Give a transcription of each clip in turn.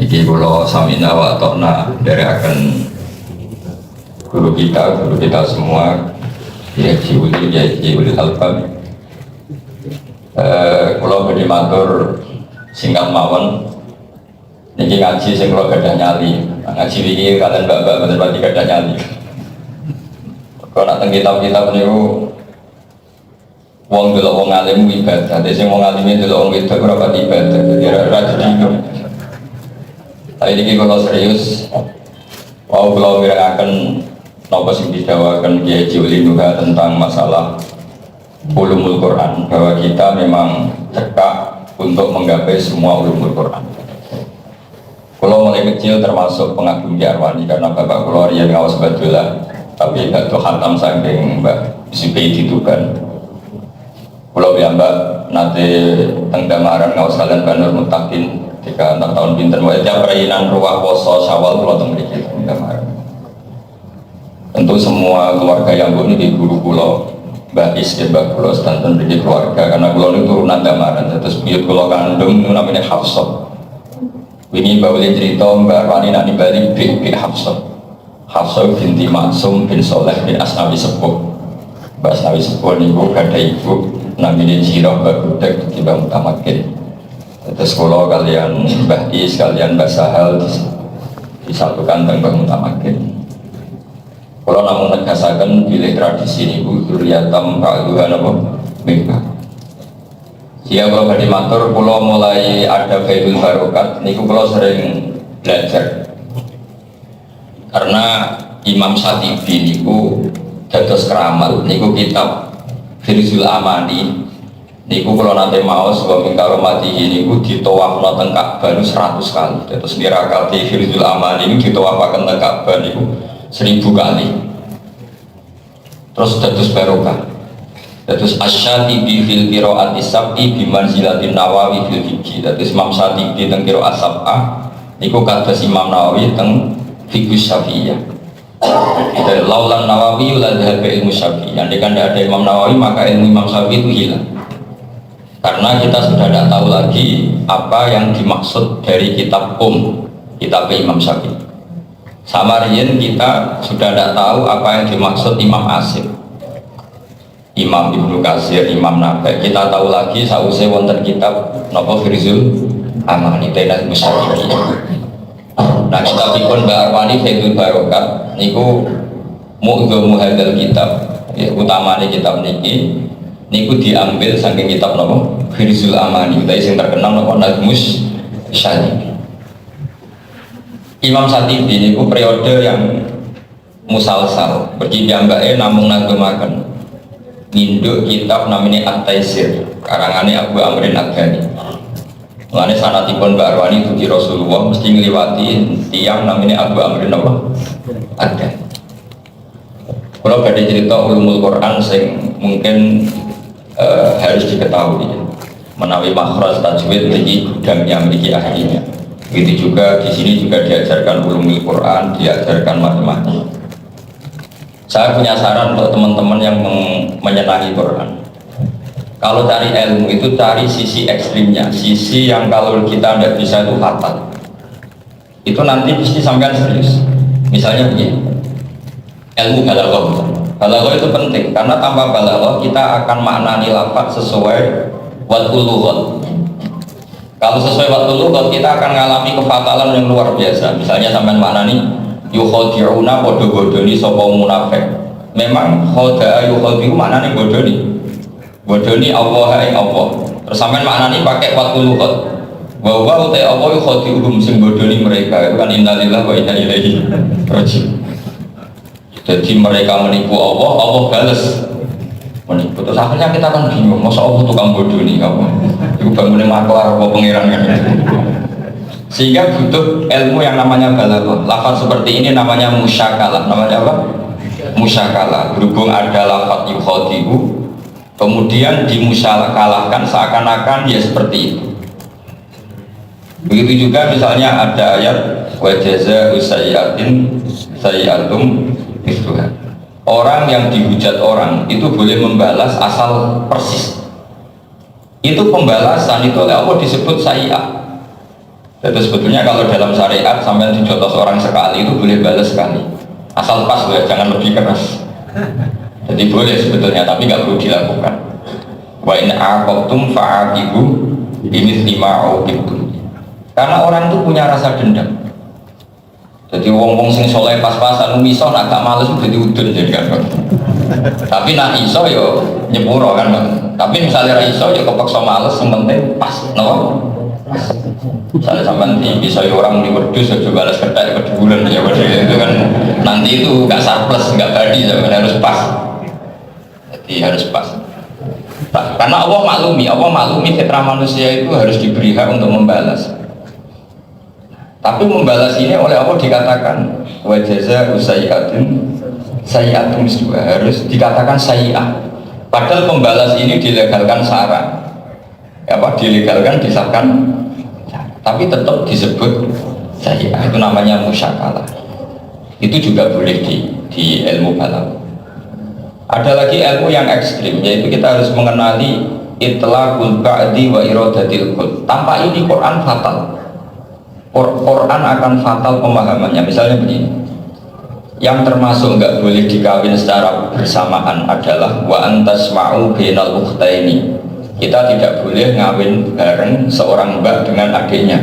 Iki kula samina wa ta'na dari akan guru kita semua ya Jiwuli Albab. Kula badhe matur singkat mawon niki ngaji sing kula gadah nyali. Ngaji iki kalian mbak-mbak mboten pati gadah nyali. Kok nak teng kitab-kitab niku wong delok wong alim ibadah, dadi sing wong alim delok wong wedok ora pati ibadah. Dadi ora dino. Tapi ini kalau serius, mau kalau mirakaken nopo sing didawakan Kiai Jiwli juga tentang masalah ulumul Quran, bahwa kita memang cekak untuk menggapai semua ulumul Quran. Kalau mulai kecil termasuk pengagum Ki Arwani karena bapak keluar yang ngawas badulah, tapi gak tuh hantam saking Mbak Sipi ditukan. Kalau Mbak nanti tengdamaran ngawas kalian Banur Mutakin. Jika enam tahun pinter, wajah perayaan ruah poso syawal pulau tembikin kemarin. Tentu semua keluarga yang ini di guru pulau, Mbak Is dan Mbak Pulau sedanten di keluarga karena pulau ini turunan Damaran. Terus buyut pulau kandung itu namanya Hafsah. Ini Mbak boleh cerita Mbak Arwani nanti balik bin Hafsah. Hafsah binti Maksum bin Soleh bin Asnawi Sepuh. Mbak Asnawi Sepuh ini ada ibu namanya Jirah Mbak Budek di Mbak Mutamakin. Terus kalau kalian Mbah Is, kalian Mbah Sahal disatukan dengan Mutamakin. Kalau namun menegaskan pilih tradisi ini bu, duriatam ka'aduhan apa? Mimba. Jika kalau badi matur, kalau mulai ada Faidul Barokat, niku kalau sering belajar. Karena Imam Syatibi niku dados keramat, niku kitab Firzul Amani. Niku kalau nanti mau sebab mingkaro mati ini ku ditawaf nonton Ka'bah 100 kali. Terus mirakati Firzul Aman ini ditawafakan nonton Ka'bah niku 1000 kali. Terus dados barokah. Dados Asy-Syatibi fil qiraati sab'i bimanzilatin Nawawi fil fiqh. Dados Imam Syatibi teng qiraat sab'ah niku kados Imam Nawawi teng fiqh Syafi'iyah. Dari laulan Nawawi la dhahaba ilmu Syafi'i. Andai kan tidak ada Imam Nawawi maka ilmu Imam Syafi'i itu hilang. Karena kita sudah tidak tahu lagi apa yang dimaksud dari kitab kitab Imam Syafi'i. Sama riyen kita sudah tidak tahu apa yang dimaksud Imam Asim, Imam Ibnu Katsir, Imam Nafi. Kita tahu lagi sausé wonten kitab napa Firzul Amani Tainat Musyafi'i. Nah kitabipun Mbak Arwani Faidul Barokat niku mu'dhamu hadzal kitab, ya, utamane kitab niki niku diambil saking kitab nopo Firzul Amani, tapi yang terkenal nopo Nazmus Syatibi. Imam Syatibi niku periode yang musalsal, berjambake namung nagemaken nginduk kitab namanya At-Taisir, karangane Abu Amrin Ad-Ghani. Mulane sanatipun Mbak Arwani dugi Rasulullah mesti ngliwati tiyang namanya Abu Amrin Ad-Ghani. Kalau badhe cerita ulumul Quran sing mungkin harus diketahui menawi makhraj tajwid memiliki gudangnya, memiliki ahlinya. Begitu juga di sini juga diajarkan ulumul Quran, diajarkan matematika. Saya punya saran untuk teman-teman yang menyenangi Quran. Kalau cari ilmu itu cari sisi ekstrimnya, sisi yang kalau kita tidak bisa itu fatal. Itu nanti mesti sampean serius. Misalnya begini, ilmu balaghah. Balaghah itu penting karena tanpa balaghah kita akan maknani lafaz sesuai waqtul lughat. Kalau sesuai waqtul lughat kita akan mengalami kefatalan yang luar biasa. Misalnya sampean maknani yukhadi'una padha bodoni sapa munafik. Memang khada'a yukhadi'u maknane bodoni. Bodoni Allah ing Allah. Terus sampean maknani pakai waqtul lughat. Wa wa uta Allah yukhadi'uhum sing bodoni mereka. Itu kan innalillahi wa inna ilaihi raji'un. Jadi mereka menipu Allah, Allah balas menipu. Terus akhirnya kita kan bingung, masa Allah tukang bodoh nih kamu? Itu bangunin maklar apa pengiran kan? Sehingga butuh ilmu yang namanya balaghah. Lafaz seperti ini namanya musyakalah. Namanya apa? Musyakalah. Berhubung ada lafaz yukhadi'u, kemudian dimusyakalahkan seakan-akan ya seperti itu. Begitu juga misalnya ada ayat wa jazaa'u sayyi'atin sayyi'atum mithluha. Orang yang dihujat orang itu boleh membalas asal persis. Itu pembalasan itu oleh Allah disebut sayyi'ah. Jadi sebetulnya kalau dalam syariat sampai dijotos orang sekali itu boleh balas sekali, asal pas ya, jangan lebih keras. Jadi boleh sebetulnya, tapi nggak perlu dilakukan. Wa in aqabtum fa'aqibu bimithli ma uqibtum. Karena orang itu punya rasa dendam. Jadi wong-wong sing soleh pas-pasan miso agak males jadi udun jadi kan. Tapi nak iso yo nyepuro kan. Tapi misalnya ra iso yo kepeksa males, yang penting pas, no? Misalnya sampai bisa orang di wedus aja balas kertas ke bulan ya itu kan nanti itu nggak surplus nggak badi sebenarnya harus pas, jadi harus pas. Karena Allah maklumi fitrah manusia itu harus diberi hak untuk membalas. Tapi membalas ini oleh Allah dikatakan wa jazaa'u sayyi'atun misluha, harus dikatakan sayyi'ah. Padahal pembalas ini dilegalkan syara. Dilegalkan disahkan, tapi tetap disebut sayyi'ah, itu namanya musyakalah. Itu juga boleh di ilmu balaghah. Ada lagi ilmu yang ekstrim, yaitu kita harus mengenali itlaqul ba'di wa iradatil kull. Tanpa ini Quran fatal. Quran akan fatal pemahamannya. Misalnya begini, yang termasuk nggak boleh dikawin secara bersamaan adalah wa antasma'u bainal ukhtaini. Kita tidak boleh ngawin bareng seorang mbak dengan adiknya,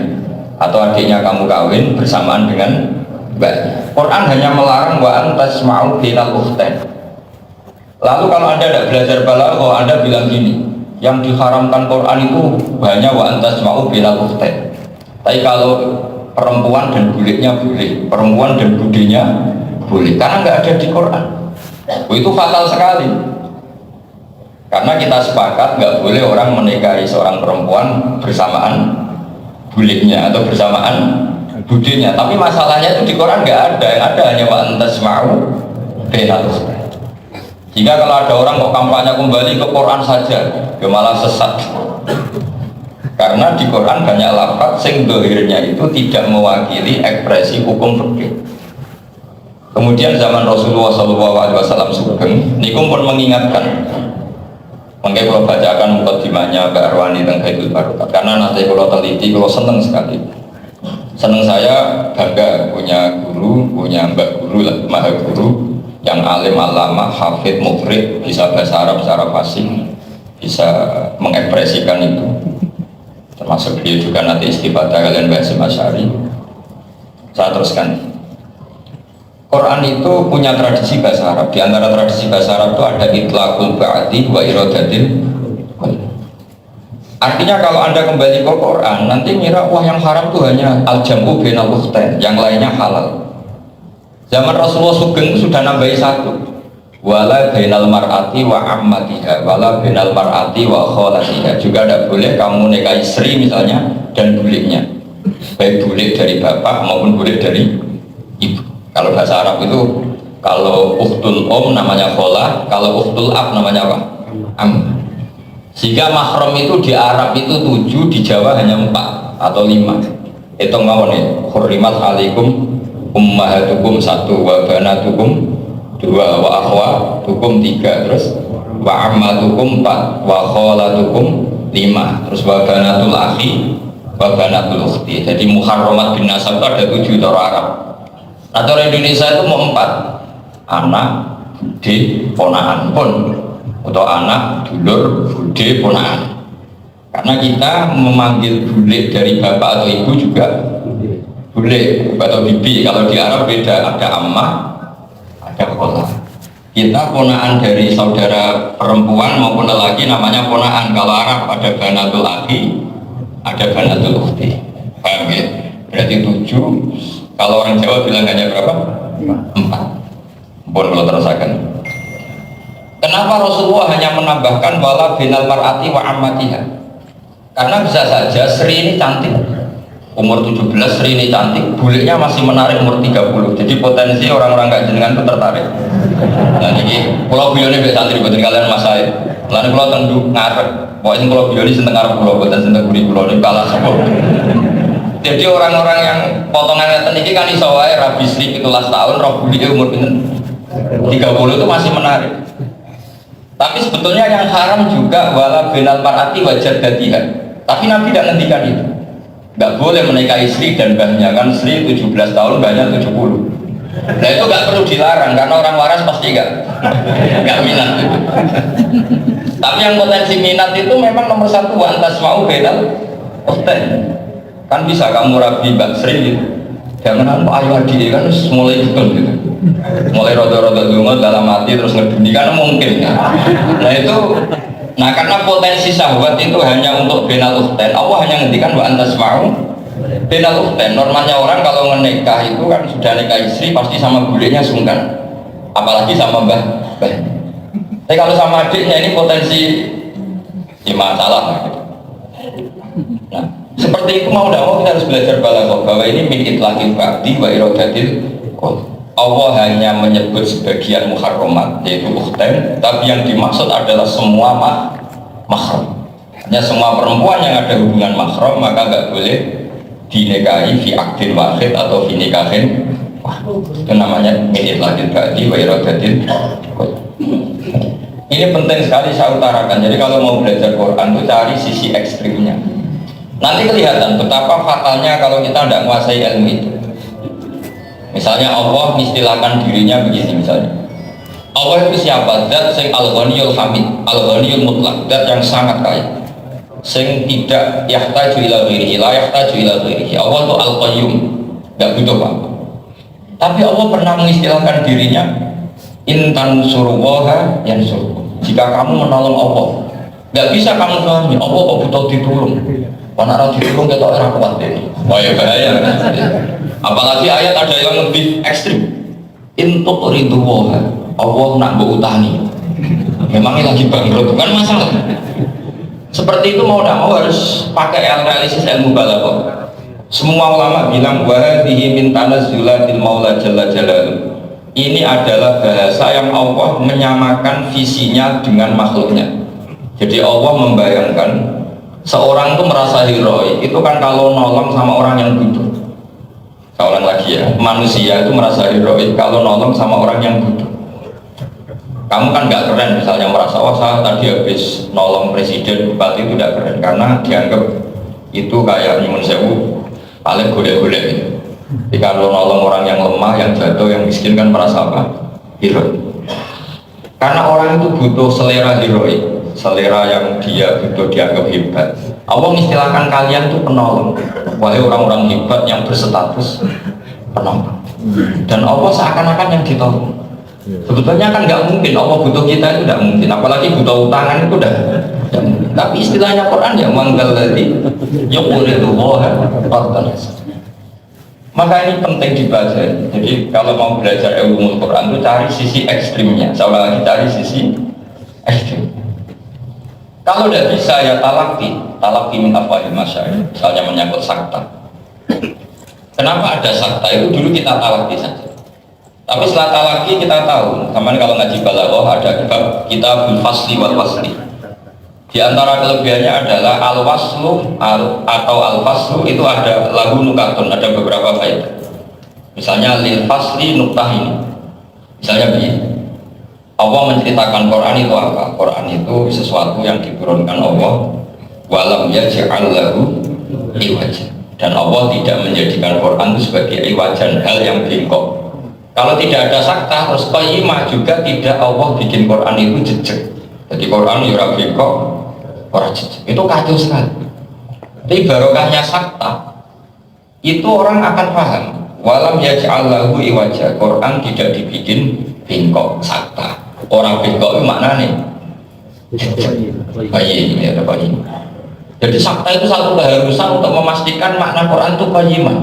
atau adiknya kamu kawin bersamaan dengan mbak. Quran hanya melarang wa antasma'u bainal ukhtain. Lalu kalau Anda tidak belajar balaghah, Anda bilang gini, yang diharamkan Quran itu hanya wa antasma'u bainal ukhtain. Tapi kalau perempuan dan buliknya boleh, perempuan dan budinya boleh, karena nggak ada di Quran. Itu fatal sekali. Karena kita sepakat nggak boleh orang menikahi seorang perempuan bersamaan buliknya atau bersamaan budinya. Tapi masalahnya itu di Quran nggak ada, yang ada hanya wa antasma'u bainal ukhtain. Jika kalau ada orang kok kampanye kembali ke Quran saja, ya malah sesat. Karena di Quran banyak lafaz sing dohirnya itu tidak mewakili ekspresi hukum fikih. Kemudian zaman Rasulullah SAW sugeng, nikum pun mengingatkan. Mungkin kalau bacakan mukadimahnya Mbak Arwani tentang Haidul Barokat, karena nanti kalau teliti, kalau seneng sekali. Seneng saya bangga punya guru, punya mbak guru lah, maha guru yang alim alama, hafid, mufrid, bisa bahasa Arab secara fasih, bisa mengekspresikan itu. Termasuk beliau juga nanti istifadah kalian bahasa Masyari. Saya teruskan. Quran itu punya tradisi bahasa Arab. Di antara tradisi bahasa Arab itu ada itlaqul ba'di wa iradatil kull. Artinya kalau Anda kembali ke Quran, nanti ngira wah yang haram itu hanya al-jam'u bainal ukhtain, yang lainnya halal. Zaman Rasulullah sugeng itu sudah nambahi satu. Wala bainal mar'ati wa ammatiha, wala bainal mar'ati wa kholatiha. Juga tidak boleh kamu nikahi Sri misalnya dan buliknya, baik bulik dari bapak maupun bulik dari ibu. Kalau bahasa Arab itu, kalau ukhtul namanya kholah, kalau ukhtul ab namanya apa? Am. Jika mahram itu di Arab itu 7, di Jawa hanya 4 atau 5. Hitung mawon ya. Hurrimat alaikum ummahatukum 1, wa banatukum 2, wa akhwatukum 3, terus wa ammatukum 4, wa kholatukum 5, terus wa banatul akhi, wa banatul ukhti. Jadi muharramat bin nasab itu ada 7 cara Arab. Nah, cara Indonesia itu mau 4, anak, bude, ponaan pun, atau anak, dulur, bude, ponaan. Karena kita memanggil bule dari bapak atau ibu juga bule atau bibi. Kalau di Arab beda, ada ammah, ada kholah. Kita ponaan dari saudara perempuan maupun lelaki namanya ponaan. Kalau Arab ada banatul akhi, ada banatul ukhti. Paham ya? Berarti 7. Kalau orang Jawa bilang hanya berapa? 4. Boleh kalau terasakan. Kenapa Rasulullah hanya menambahkan wala binal mar'ati wa ammatiha? Karena bisa saja Sri ini cantik, umur 17 Sri ini cantik, buliknya masih menarik umur 30. Jadi potensi orang-orang gak jenengan itu tertarik. Nah ini kalau beliau ini santri buatan kalian mas saya. Lalu kalau tendu ngarep, pokoknya kalau beliau ini seneng ngarep pulau, buatan seneng buri pulau ini kalah semua. Jadi orang-orang yang potongan ngeten ini kan iso wae rabi Sri 17 tahun, roh bulike umur pinten 30 itu masih menarik. Tapi sebetulnya yang haram juga wala binal mar'ati wa jaddatiha. Tapi Nabi tidak ngendikan itu. nggak boleh menikahi Sri dan mbahnya, kan Sri 17 tahun, mbahnya 70. Nah itu nggak perlu dilarang karena orang waras pasti nggak minat. Tapi yang potensi minat itu memang nomor satu, antas mau bedal oten. Kan bisa kamu rabi Mbak Sri gitu. Jangan ayo adik kan mulai gitu. Mulai roda-roda dungo dalam hati terus ngeduni kan mungkin. Nah itu, nah karena potensi syahwat itu hanya untuk benal ukhten, Allah hanya ngendikan wa antas mau benal ukhten. Normalnya orang kalau menikah itu kan sudah nikah istri pasti sama budenya sungkan, apalagi sama mbah. Tapi kalau sama adiknya ini potensi ya masalah gitu. Nah seperti itu mau tidak mau kita harus belajar balaghah bahwa ini min itlaqil ba'di wa iradatil qul. Allah hanya menyebut sebagian muharramat yaitu ukhten, tapi yang dimaksud adalah semua mahram. Hanya semua perempuan yang ada hubungan mahram maka nggak boleh dinikahi fi akdin wahid atau fi nikahin wahid. Itu namanya min itlaqil ba'di wa iradatil qul. Ini penting sekali saya utarakan. Jadi kalau mau belajar Quran itu cari sisi ekstrimnya. Nanti kelihatan betapa fatalnya kalau kita tidak menguasai ilmu itu. Misalnya Allah istilahkan dirinya begini misalnya. Allah itu siapa? Zat sing al-ghaniyul hamid, al-ghaniyul mutlak, zat yang sangat kaya. Sing tidak yahtaju ila ghairihi, la yahtaju ila ghairihi. Allah itu al-qayyum, enggak butuh apa. Tapi Allah pernah mengistilahkan dirinya in tansurullaha yansurkum. Jika kamu menolong Allah, enggak bisa kamu pahami Allah kok butuh ditolong. Panara ditolong kita orang kuat ini. Wah ya bahaya. Apalagi ayat ada yang lebih ekstrim. Intuk ridhuwah, Allah nak berutangi. Memangnya lagi bangkrut, bukan masalah. Seperti itu mau tidak mau harus pakai analisis ilmu balaghah. Semua ulama bilang wahdihi min tanazzulatil maula jalla jalaluhu. Ini adalah bahasa yang Allah menyamakan visinya dengan makhluknya. Jadi Allah membayangkan seorang itu merasa heroik itu kan kalau nolong sama orang yang butuh. Saya ulang lagi ya, manusia itu merasa heroik kalau nolong sama orang yang butuh. Kamu kan nggak keren misalnya merasa wah saya tadi habis nolong presiden bupati itu tidak keren karena dianggap itu kayak nyumun sewu paling golek-golek gitu. Jadi kalau nolong orang yang lemah, yang jatuh, yang miskin kan merasa apa? Heroik. Karena orang itu butuh selera heroik, selera yang dia butuh dianggap hebat. Allah mengistilahkan kalian itu penolong, wahai orang-orang hebat yang berstatus penolong. Dan Allah seakan-akan yang ditolong. Sebetulnya kan nggak mungkin Allah butuh kita itu tidak mungkin, apalagi butuh utangan itu udah. Tapi istilahnya Quran ya manggal tadi, yuqridu Allah qardan. Maka ini penting dibaca. Jadi kalau mau belajar ilmu Quran itu cari sisi ekstrimnya. Saya lagi cari sisi ekstrim. Kalau tidak bisa ya talaqi min afwahil masyayikh. Misalnya menyangkut sakta. Kenapa ada sakta itu dulu kita talaqi saja. Tapi setelah talaqi kita tahu, teman kalau ngaji balaghah ada kitabul fasli wal wasli. Di antara kelebihannya adalah al-waslu atau al-faslu itu ada lagu nukatun, ada beberapa faedah. Misalnya lil fasli nuktah ini. Misalnya begini. Allah menceritakan Quran itu apa? Quran itu sesuatu yang diturunkan Allah walam yaj'al lahu iwajan. Dan Allah tidak menjadikan Quran itu sebagai iwajan, hal yang bengkok. Kalau tidak ada sakta terus qayyimah juga tidak Allah bikin Quran itu jejak. Jadi Quran ya bengkok, orang jejak. Itu kacau sekali. Tapi barokahnya sakta itu orang akan paham. Walam yaj'al lahu iwaja. Quran tidak dibikin bengkok sakta. Orang bengkok itu maknanya qayyim ya qayyim. Jadi sakta itu satu keharusan untuk memastikan makna Quran itu qayyimah.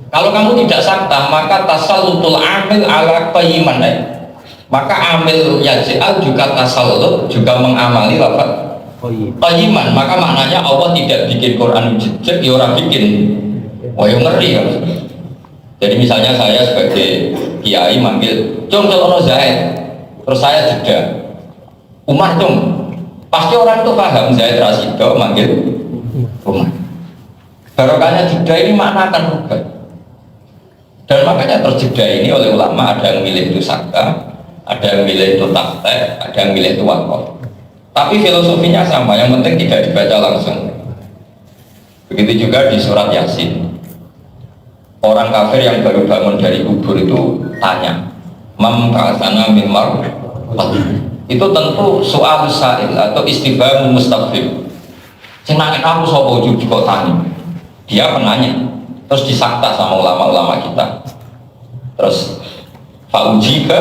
Kalau kamu tidak sakta maka tasallutul amil ala qayyiman. Maka amil yaj'al juga tasallut juga mengamali lafaz qayyiman. Maka maknanya Allah tidak bikin Quran jejak, ya orang bikin. Wah yang ngeri kan. Jadi misalnya saya sebagai kiai manggil contoh Zaid, terus saya jeda Umar dong, pasti orang itu paham Zaid Rasido manggil Umar. Barokahnya jeda ini makna akan berubah. Dan makanya terjeda ini oleh ulama, ada yang milih itu sakta, ada yang milih itu taktek, ada yang milih itu wakaf. Tapi filosofinya sama, yang penting tidak dibaca langsung. Begitu juga di surat Yasin. Orang kafir yang baru bangun dari kubur itu tanya, "Mam ba'atsana min marqad?" Itu tentu soal sa'il atau istifham mustafhim. Sing nak kamu sapa kok tanya? Dia penanya. Terus disakta sama ulama-ulama kita. Terus fa'ujiba,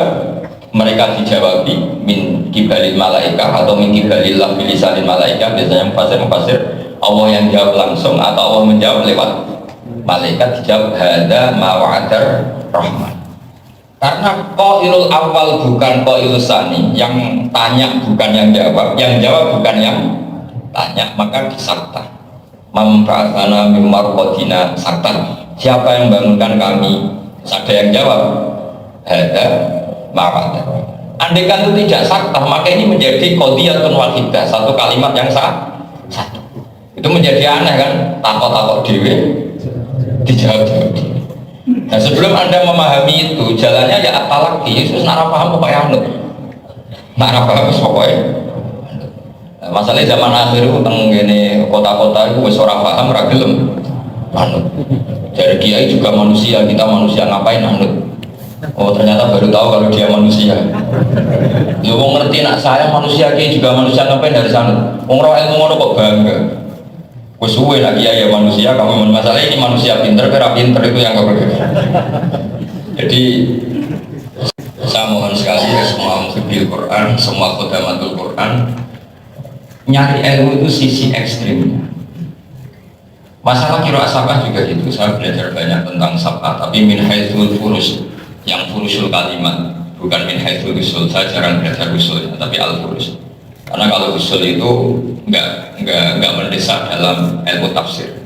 mereka dijawabi min kibalil malaika atau min kibalillah bilisanil malaika. Biasanya mufasir Allah yang jawab langsung atau Allah menjawab lewat malaikat. Dijawab hadza ma wa'adar rahman. Karena qailul awal bukan qailul tsani, yang tanya bukan yang jawab bukan yang tanya, maka disakta. Man ba'atsana mim marqadina sakta. Siapa yang bangunkan kami? Ada yang jawab hadza ma wa'adar. Andaikan itu tidak sakta, maka ini menjadi qadiyatun wahidah, satu kalimat yang satu. Itu menjadi aneh kan, takut-takut dewe dijawab. Nah sebelum Anda memahami itu, jalannya ya atalak Yesus nara paham pokoknya anut, nara paham pokoknya. Nah, masalahnya zaman akhir itu teng gini kota-kota itu wis ora paham ora gelem anut. Dari kiai juga manusia, kita manusia ngapain anut? Oh ternyata baru tahu kalau dia manusia. Lu mau ngerti nak saya manusia, kiai juga manusia, ngapain dari sana? Wong ora ilmu ngono kok bangga. Wes suwe lagi ya manusia, kamu masalah ini manusia pinter, kira pinter itu yang kamu. Jadi saya mohon sekali ya semua muhibbil Quran, semua khudamatul Quran, nyari ilmu itu sisi ekstrim. Masalah kira sabah juga gitu, saya belajar banyak tentang sabah, tapi min haitsul furus, yang furusul kalimat, bukan min haitsul usul. Saya jarang belajar usul, tapi al furus. Karena kalau usul itu nggak mendesak dalam ilmu tafsir.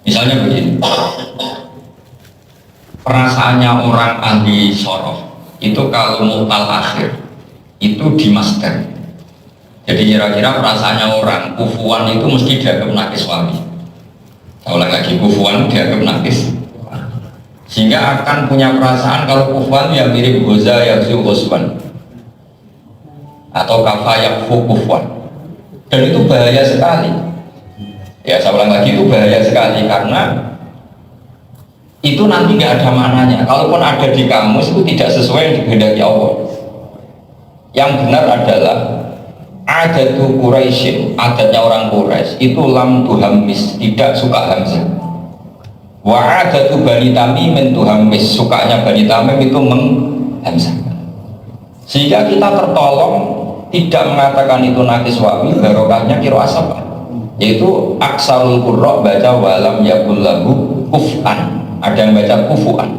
Misalnya begini, perasaannya orang ahli sorof itu kalau mutal akhir itu di master. Jadi kira-kira perasaannya orang kufuan itu mesti dianggap nakis wali. Saya ulang lagi, kufuan dianggap nakis, sehingga akan punya perasaan kalau kufuan yang mirip goza yakzu ghusban atau kafa yakfu kufuan. Dan itu bahaya sekali. Ya saya ulang lagi, itu bahaya sekali karena itu nanti nggak ada maknanya. Kalaupun ada di kamus itu tidak sesuai yang dikehendaki Allah. Yang benar adalah adatu Quraisyin, adatnya orang Quraisy itu lam tuhammis, tidak suka hamzah. Wa adatu Bani Tamim tuhammis, sukanya Bani Tamim itu menghamzahkan. Sehingga kita tertolong tidak mengatakan itu nakis wawi, barokahnya kiro asapa, yaitu aksarul qurra baca walam yakul lahu kuf'an, ada yang baca kufu'an,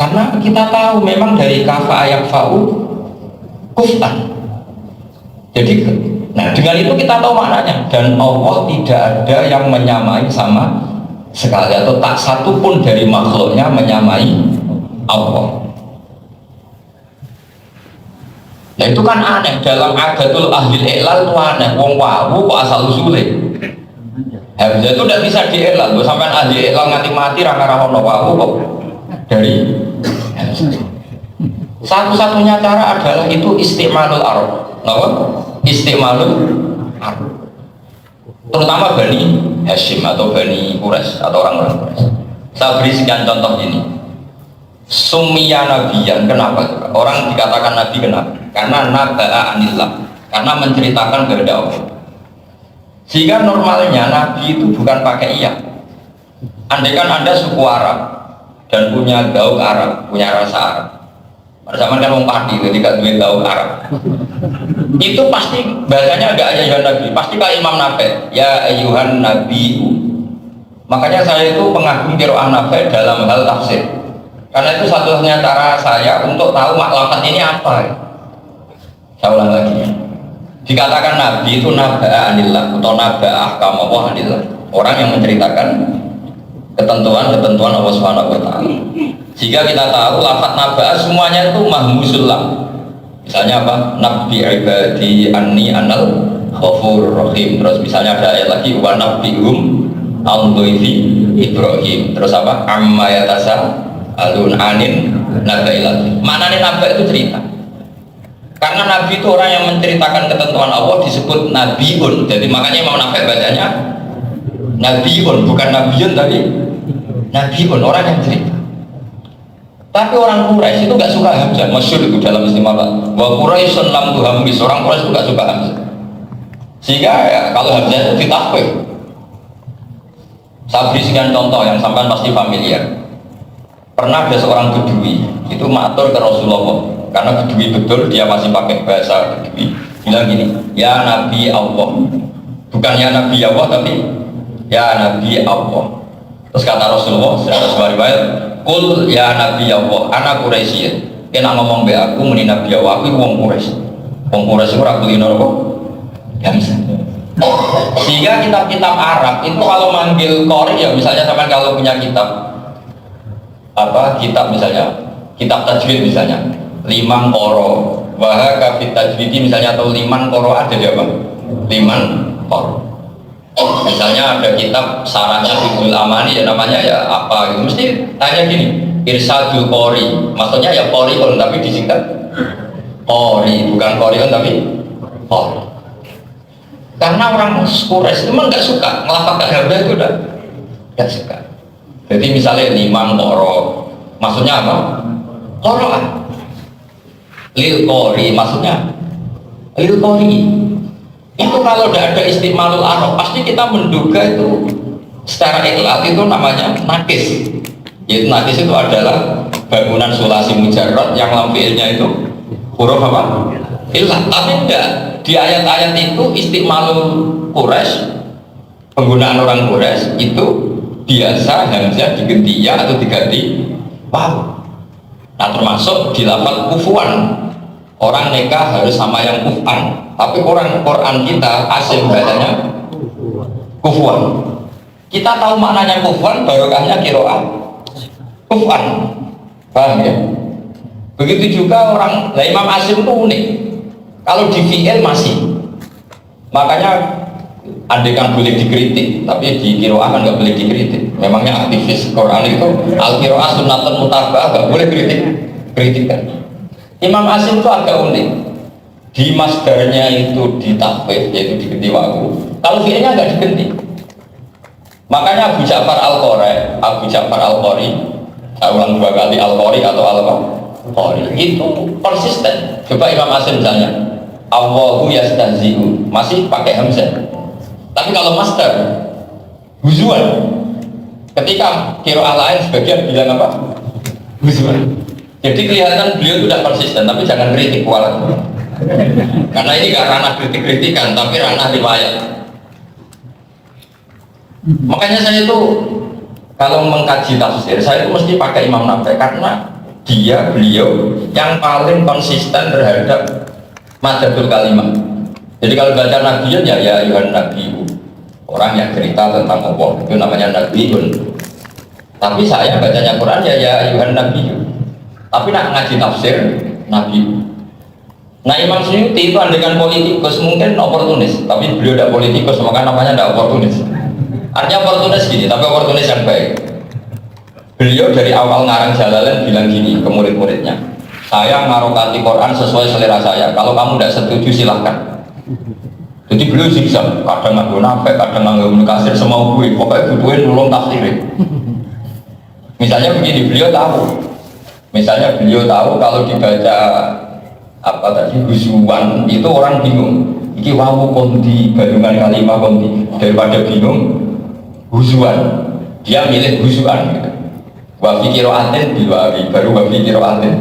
karena kita tahu memang dari kafa yakfa'u kuf'an. Jadi nah dengan itu kita tahu maknanya, dan Allah tidak ada yang menyamai sama sekali, atau tak satu pun dari makhluknya menyamai Allah. Nah itu kan aneh, dalam adatul ahli i'lal itu aneh, wong wawu kok asal usulnya hamzah itu tidak bisa di'ilal, sampai ahli i'lal nganti mati raka-raka wawu kok dari satu-satunya cara adalah itu istimalul arab. Istimalul arab, terutama Bani Hashim atau Bani Quraisy atau orang-orang Quraisy. Saya beri sekian contoh ini. Summiya nabiyan, kenapa? Orang dikatakan nabi kenapa? Karena naba'a anillah, karena menceritakan kepada Allah. Sehingga normalnya nabi itu bukan pakai iya. Andaikan Anda suku Arab dan punya gaul Arab, punya rasa Arab, zaman kan orang padi ketika duit gaul Arab, itu pasti bahasanya agak ayuhan nabi, pasti kayak Imam Nafi, ya ayuhan nabi. Makanya saya itu pengagum qiraah Nafi dalam hal tafsir, karena itu satu-satunya cara saya untuk tahu maklafat ini apa. Saya ulang lagi, dikatakan nabi itu naba'a anillah atau naba'a ahkam Allah anillah, orang yang menceritakan ketentuan-ketentuan Allah Subhanahu wa ta'ala. Jika kita tahu lafaz naba'a semuanya itu mahmusullah. Misalnya apa? Nabi ibadi anni anal ghafurur rahim. Terus misalnya ada ayat lagi wa nabbihum al-dhaifi Ibrahim. Terus apa? Amma yatasa alun anin naba'il. Maknanya naba itu cerita. Karena nabi itu orang yang menceritakan ketentuan Allah disebut nabiun. Jadi makanya Imam Nafi bacanya Nabiun, bukan nabiun tapi nabiun, orang yang cerita. Tapi orang Quraisy itu nggak suka Hamzah, masyhur itu dalam istimewa. Wa Quraisyun lam tuhammis, orang Quraisy itu nggak suka Hamzah. Sehingga ya, kalau Hamzah itu ditafsir. Saya beri sekian contoh yang sampai pasti familiar. Pernah ada seorang Bedui itu matur ke Rasulullah, karena Bedui betul dia masih pakai bahasa Bedui. Bilang gini, ya Nabi Allah, bukan ya Nabi Allah tapi ya Nabi Allah. Terus kata Rasulullah secara sebuah riwayat, kul ya Nabi Allah, anak Quraisy. Kena ngomong be aku muni Nabi Allah, aku wong Quraisy. Wong Quraisy ora kulino apa? Hamzah. Sehingga kitab-kitab Arab itu kalau manggil qori ya, misalnya sama kalau punya kitab apa, kitab misalnya kitab tajwid misalnya liman qoro wa kafit tajwidi misalnya, atau liman qoro ada ya Bang, liman qoro. Misalnya ada kitab sarahnya Fiqhul Amani ya, namanya ya apa gitu, mesti tanya gini, irsadul qori, maksudnya ya qoriun tapi disingkat qori, bukan qoriun tapi qori. Karena orang Quraisy itu memang nggak suka ngelafalkan Hamzah, itu udah nggak suka. Jadi misalnya liman qoro, maksudnya apa? Qoro'an. Lil qori, maksudnya lil qori. Itu kalau tidak ada istimalul arab, pasti kita menduga itu secara ikhlas itu namanya nakis. Yaitu nakis itu adalah bangunan sulasi mujarrad yang lam fi'ilnya itu huruf apa? Ilah. Tapi enggak, di ayat-ayat itu istimalul Quraisy, penggunaan orang Quraisy itu biasa Hamzah diganti ya atau diganti waw. Nah termasuk di lafaz kufuan, orang nikah harus sama yang kufan, tapi orang Quran kita asing bacanya kufuan. Kita tahu maknanya kufuan, barokahnya qiraah kufan, paham ya? Begitu juga orang, nah Imam Asim itu unik. Kalau di fi'il masih, makanya andekan boleh dikritik, tapi di qiraah kan nggak boleh dikritik. Memangnya aktivis Quran itu al-qiraah sunnatun mutaba'ah, nggak boleh kritikan. Imam Asim itu agak unik. Di masdarnya itu ditafsir, yaitu diganti wawu. Kalau fi'ilnya nggak diganti. Makanya Abu Ja'far Al-Qori, saya ulang 2 kali Al-Qori atau Al-Qori itu konsisten. Coba Imam Asim misalnya, Allahu yastahzi'u, masih pakai hamzah. Tapi kalau masdar huzuan, ketika qiraah lain sebagian bilang apa? Huzuan. Jadi kelihatan beliau tidak konsisten, tapi jangan kritik kualat. Karena ini gak ranah kritik-kritikan, tapi ranah riwayat. Makanya saya itu kalau mengkaji tafsir, saya itu mesti pakai Imam Nafi, karena beliau yang paling konsisten terhadap madadul kalimat. Jadi kalau baca Nabiun ya ayuhan Nabiun, orang yang cerita tentang Allah, itu namanya Nabiun. Tapi saya bacanya Quran ya ayuhan Nabiun. Tapi nak ngaji tafsir Nabiun. Nah Imam Suyuti itu andekan politikus mungkin oportunis, tapi beliau tidak politikus, maka namanya tidak oportunis. Artinya oportunis gini, tapi oportunis yang baik. Beliau dari awal ngarang Jalalain bilang gini ke murid-muridnya, saya ngarokati Quran sesuai selera saya, kalau kamu tidak setuju silahkan. Jadi beliau zigzag, kadang nganggo Nafi, kadang nganggo Ibnu Katsir, semau gue, pokoknya butuhin nulung tafsir. Misalnya begini, beliau tahu kalau dibaca apa tadi huzuan itu orang bingung, iki wawu kondi bandungan kalimah kondi, daripada bingung huzuan dia milih huzuan gitu. Wa fi qira'atin bil wawi, baru wa fi qira'atin.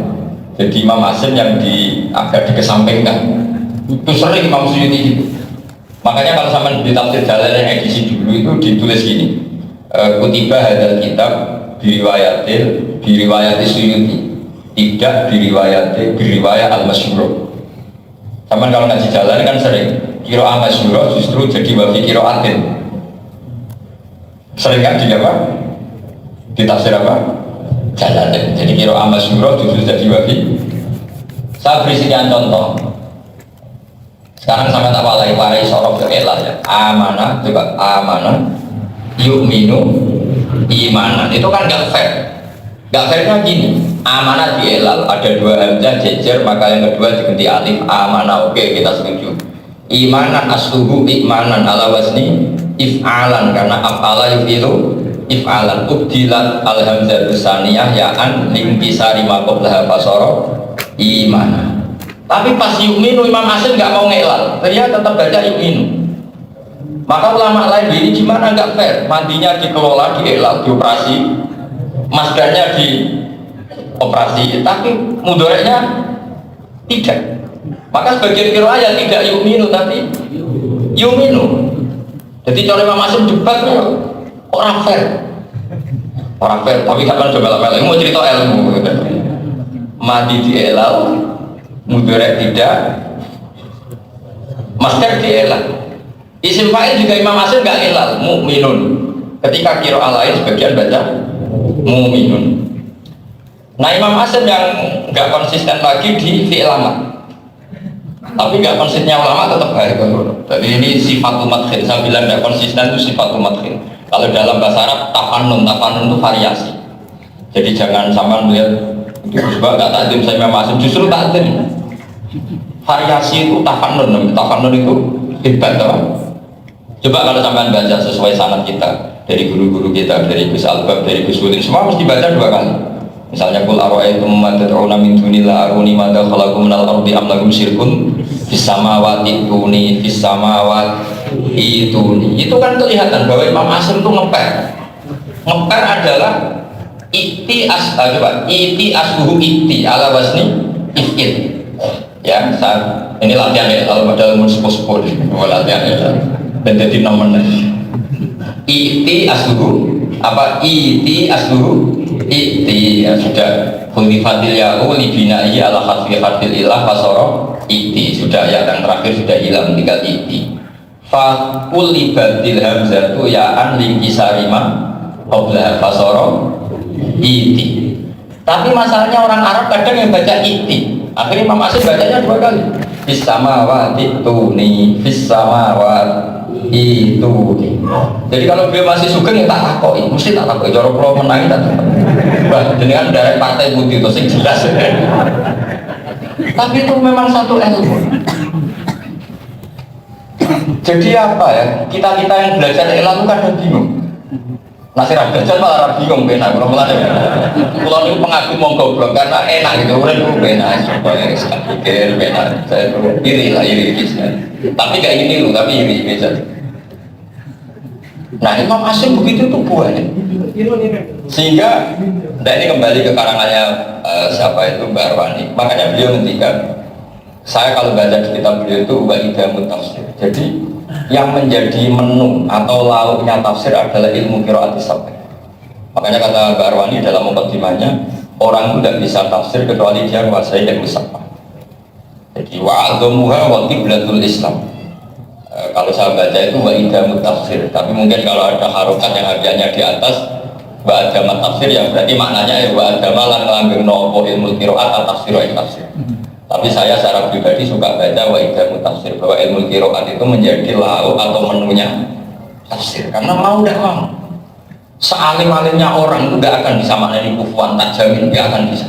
Jadi Imam Asim yang agak dikesampingkan. Itu sering Imam Suyuti gitu. Makanya kalau sama di tafsir Jalalain edisi dulu itu ditulis gini, kutiba hadal kitab biriwayati Suyuti, tidak biriwayat al-masyhur. Sama kalau ngaji Jalalain kan sering qira'ah masyhur justru jadi wa fi qira'atin. Sering kan di apa? Di tafsir apa? Jalalain. Jadi qira'ah masyhur justru jadi wa fi. Saya beri sekian contoh. Sekarang sampai tak warai sorok ke elah ya. Amanah, coba amanah yu'minu imanan. Itu kan gak fair. Gak fairnya gini, amanah di elal ada 2 hamzah jejer, maka yang kedua diganti alif. Amanah, oke, kita setuju. Imanan asluhu imanan ala wasni if'alan, karena af'ala yufilu if'alan. Ubdilat alhamzah saniyah ya'an linkisari ma qablaha fasara imanan. Tapi pas yu'minu Imam Asim nggak mau ngelal, dia tetap baca yu'minu. Maka ulama lain ini gimana, nggak fair, mandinya dikelola, dielal, dioperasi, masdarnya dioperasi, tapi mudoreknya tidak. Maka sebagian qiraah tidak yu'minu tapi yu'minu. Jadi kalau Imam Asim debat orang fair, tapi kapan coba lah, mau cerita ilmu gitu. Mandi dielal, mudorek tidak, masdar dielal. Isim fa'il juga Imam Asim nggak elal, mu'minun. Ketika qiraah lain sebagian baca mu'minun. Nah Imam Asim yang nggak konsisten lagi di fi'il amar, tapi nggak konsistennya ulama tetap baik. Jadi ini sifat madkhil. Saya bilang nggak konsisten itu sifat madkhil. Kalau dalam bahasa Arab tafanun itu variasi. Jadi jangan sampai melihat itu sebab nggak takdim saya Imam Asim, justru takdim. Variasi itu tafanun itu hebat, teman. Coba kalau sampai baca sesuai sanad kita, dari guru-guru kita, dari Gus Albab, dari Gus Udin, semua mesti baca 2 kali. Misalnya qul ara'aytum ma tad'una min dunillah aruni madza khalaqu minal ardi am lahum syirkun fis samawati tuni fis samawati tuni. Itu kan kelihatan bahwa Imam Asim itu ngeper adalah iti asbuhu iti ala wasni ifil. Ya, saat ini latihan ya, kalau padahal mau sepuh-sepuh latihan ya, dan jadi nomornya iti asbuhu apa iti asbuhu iti, ya sudah hulifatil ya'u libina'i ala khasfi kharfil ilah fasoro iti, sudah ya, yang terakhir sudah hilang, tinggal iti. Fakulibatil hamzatu ya'an linkisarima qabla fasoro iti. Tapi masalahnya orang Arab kadang yang baca iti, akhirnya Imam Asim bacanya 2 kali, fis samawati tuni fis samawati itu. Jadi kalau beliau masih sugeng ya tak takoi, mesti tak takoi. Cara kalau menangin tak takoi. Bah, dengan dari partai putih itu sing jelas. Tapi itu memang satu ilmu. Jadi apa ya? Kita yang belajar ilmu kadang bingung. Nasir belajar malah bingung benar. Kalau itu pengagum mau goblok karena enak gitu. Orang itu benar. Supaya saya pikir benar. Saya iri bisa. Tapi kayak gini loh, tapi iri bisa. Nah Imam Asim begitu tuh buahnya, sehingga ini kembali ke karangannya siapa itu Mbak Arwani. Makanya beliau ngendikan, saya kalau baca di kitab beliau itu wa'idamut tafsir. Jadi yang menjadi menu atau lauknya tafsir adalah ilmu qiraatis sab'ah. Makanya kata Mbak Arwani dalam mukadimahnya, orang itu tidak bisa tafsir kecuali dia menguasai ilmu sab'ah. Jadi wa'adhamuha wa qiblatul Islam. Kalau saya baca itu wa'idamut tafsir, tapi mungkin kalau ada harokat yang harganya di atas wa'adamat tafsir, yang berarti maknanya ya wa'adama lan langgeng nopo ilmu qiraat atau tafsir wa tafsir. Tapi saya secara pribadi suka baca wa'idamut tafsir, bahwa ilmu qiraat itu menjadi lauk atau menunya tafsir. Karena mau tidak mau, sealim-alimnya orang itu tidak akan bisa maknani kufuan, tak jamin dia akan bisa,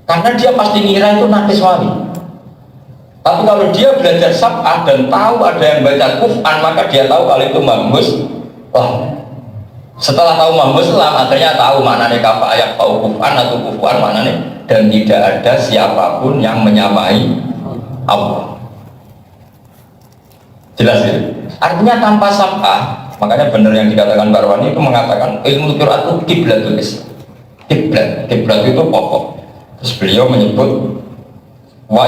karena dia pasti ngira itu nakis wali. Tapi kalau dia belajar sab'ah dan tahu ada yang baca kuf'an, maka dia tahu kalau itu mahmus. Setelah tahu mahmus lam, akhirnya tahu maknanya kafa ayat tahu kuf'an atau kufu'an maknanya, dan tidak ada siapapun yang menyamai Allah. Jelas ya? Artinya tanpa sab'ah, makanya benar yang dikatakan Mbak Arwani itu mengatakan ilmu qiraat itu kiblatul Islam. Kiblat itu pokok. Terus beliau menyebut wa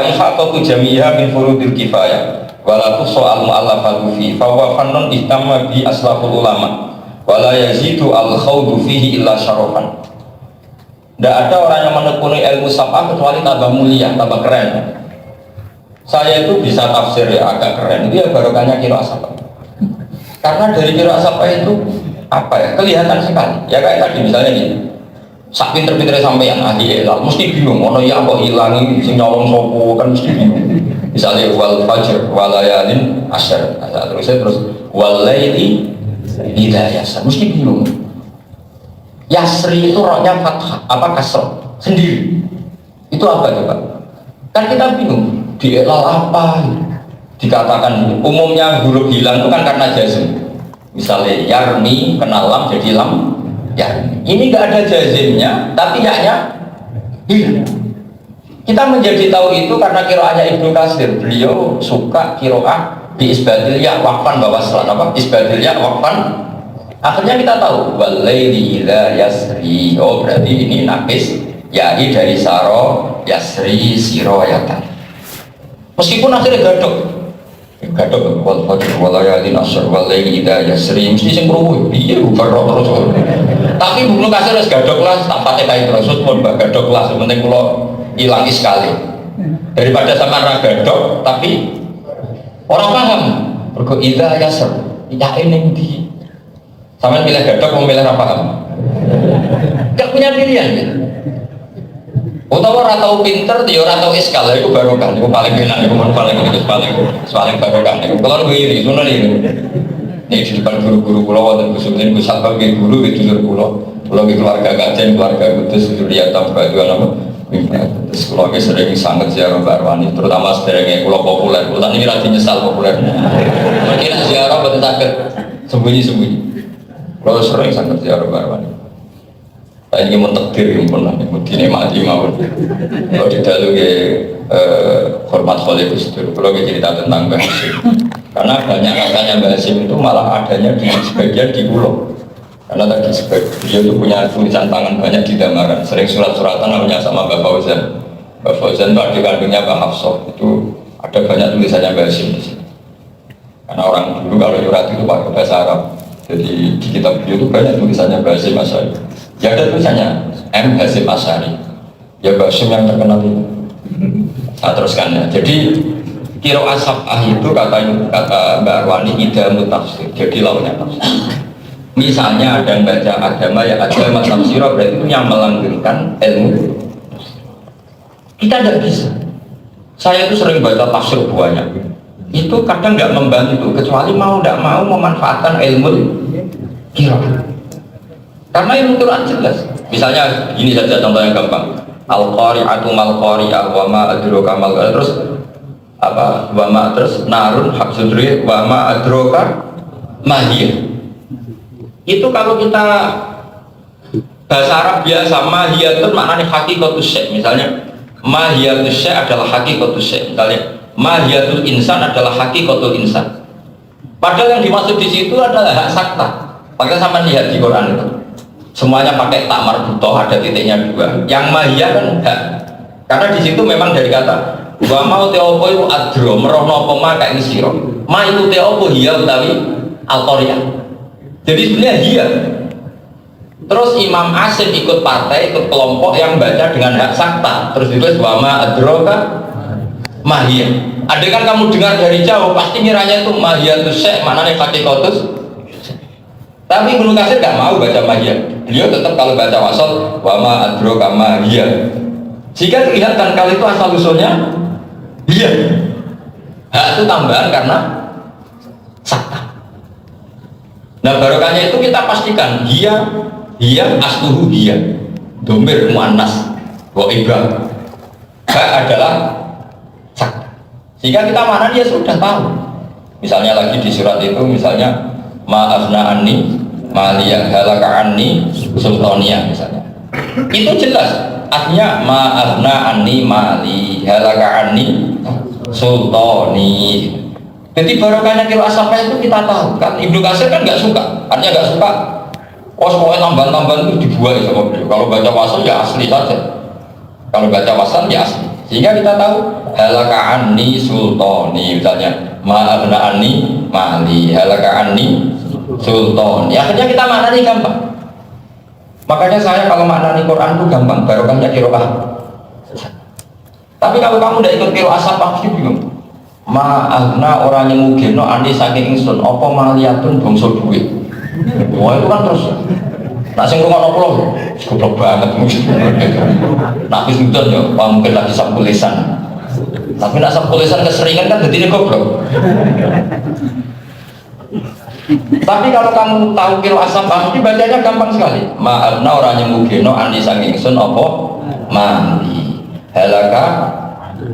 ihatatu jami'ha min furudil kifayah wala tuso'al mu'allafatu fi fahuwa fannun ihtamma bi aslaful ulama wala yazidu al-khawdu fihi illa syarofan. Tidak ada orang yang menekuni ilmu sab'ah kecuali tambah mulia, tambah keren. Saya itu bisa tafsir ya agak keren, itu ya barokahnya qiraat sab'ah. Karena dari qiraat sab'ah itu apa ya, kelihatan sekali. Ya kayak tadi misalnya gini, sak pinter-pinter sampeyan ahli ilal mesti bingung, ono ya kok ilangi sing nyolong sopo, kan mesti bingung. Misalnya wal fajr walayalin asyar, terus wal laili idza yasr, mesti bingung. Yasri itu roknya fathah apa kasr sendiri, itu apa coba? Kan kita bingung di ilal apa, dikatakan umumnya huruf hilang itu kan karena jazm. Misalnya yarmi kena lam jadi lam yarmi. Ini nggak ada jazmnya, tapi yaknya hilang. Kita menjadi tahu itu karena kiroahnya Ibnu Katsir. Beliau suka kiroah di isbadil ya waqfan bawah selat apa isbadil ya waqfan. Akhirnya kita tahu walaili idza yasri. Oh berarti ini nafis yai dari saro yasri siroyatan. Meskipun akhirnya gadok wal fajr wal layalin ashr wal laili idza yasri mesti sing krungu piye karo terus. Tapi Ibnu Katsir wis gadok lah tak pate kae terus pun mbak gadok lah sementing kula ilangi sekali. Daripada sama ra gadok tapi orang paham. Mergo idza yasr yae ning ndi. Sampai milih gadok mau milih apa paham? Gak punya pilihan ya. Utawa ora tau pinter dia ora tau iskal itu barokah itu paling enak itu paling barokah itu kalau begini ngono iki ini di depan guru-guru kula wonten kusumin kusapa nggih guru iki dulur kula iki keluarga kajen keluarga kudus Surya tambah dua nama terus kula wis sering sanget ziarah Mbak Arwani terutama sederenge kula populer kula niki ra nyesal populer mungkin ziarah boten saged sembunyi-sembunyi kula sering sanget ziarah Mbak Arwani. Saya ingin mentakdir yang pernah dinikmati mawon. Kalau di dalam hormat Khalil Gusdur, kalau cerita tentang Mbah Hasyim, karena banyak katanya Mbah Hasyim itu malah adanya di sebagian di pulau. Karena tadi dia itu punya tulisan tangan banyak di Damaran, sering surat-suratan namanya sama Mbah Fauzan. Mbah Fauzan itu adik kandungnya Mbah Hafsah, itu ada banyak tulisannya Mbah Hasyim di sini. Karena orang dulu kalau nyurat itu pakai bahasa Arab, jadi di kitab beliau itu banyak tulisannya Mbah Hasyim Asy'ari. Ya ada tulisannya M. Hasyim Asy'ari. Ya Mbah Hasyim yang terkenal itu. Saya teruskan ya. Jadi qiraah sab'ah itu kata Mbak Arwani idamut tafsir. Jadi lawannya tafsir. Misalnya ada yang baca agama ya agama tafsir berarti itu yang melanggengkan ilmu. Kita tidak bisa. Saya itu sering baca tafsir banyak. Itu kadang nggak membantu kecuali mau tidak mau memanfaatkan ilmu qiraah. Karena ilmu Quran jelas. Misalnya ini saja contoh yang gampang. Al-qari'atu mal-qari'ah wa ma adraka mal-qari'ah terus apa? Wa ma terus narun habsudri wa ma adraka mahiyah. Itu kalau kita bahasa Arab biasa mahiyah itu maknanya hakikatus syai'. Misalnya mahiyatus syai' adalah hakikatus syai'. Misalnya mahiyatul insan adalah hakikatul insan. Padahal yang dimaksud di situ adalah hak sakta. Maka sama lihat di Quran itu. Semuanya pakai tak marbutoh, ada titiknya dua. Yang mahiyah kan hak. Karena di situ memang dari kata wa mau teopo itu adro merono pema kayak ngisiro. Ma itu teopo hiya utawi al-qari'ah. Jadi sebenarnya hiya. Terus Imam Asim ikut partai, ikut kelompok yang baca dengan hak sakta. Terus ditulis wa ma adroka mahiyah. Ada kan kamu dengar dari jauh pasti ngiranya itu mahiyatus syai' maknanya hakikatus. Tapi Ibnu Katsir gak mau baca mahiyah. Beliau tetap kalau baca wasol wama adroka mahiyah. Jika kelihatan kalau itu asal usulnya iya. Hak itu tambahan karena sakta. Nah barokahnya itu kita pastikan dia asluhu dia domir muannas wa ibra. Hak adalah sakta. Sehingga kita mana dia sudah tahu. Misalnya lagi di surat itu misalnya ma'afna anni maliyah halaka anni sultaniya misalnya itu jelas artinya ma'afna anni mali halaka anni sultani. Jadi barokahnya kira sampai itu kita tahu kan. Ibnu Katsir kan nggak suka, artinya nggak suka pokoknya tambahan-tambahan itu dibuat sama beliau. Kalau baca wasal ya asli saja, kalau baca wasal ya asli. Sehingga kita tahu halaka anni sultani misalnya ma'afna anni mali halaka anni sultan. Ya akhirnya kita maknani gampang. Makanya saya kalau maknani Quran itu gampang, barokahnya qiraah. Tapi kalau kamu tidak ikut qiraah pasti bingung. Ma'afna orang yang mugeno andi saking ingsun apa maliyatun bangsa duit. Wah itu kan terus nak sing rungokno kula goblok banget mungkin. Nak wis mudun ya mungkin lagi sapu lisan. Tapi nak sapu lisan keseringan kan dadine goblok. Tapi kalau kamu tahu kilo asam pasti bacanya gampang sekali. Ma'afna orang yang mugeno andi saking ingsun apa mali halaka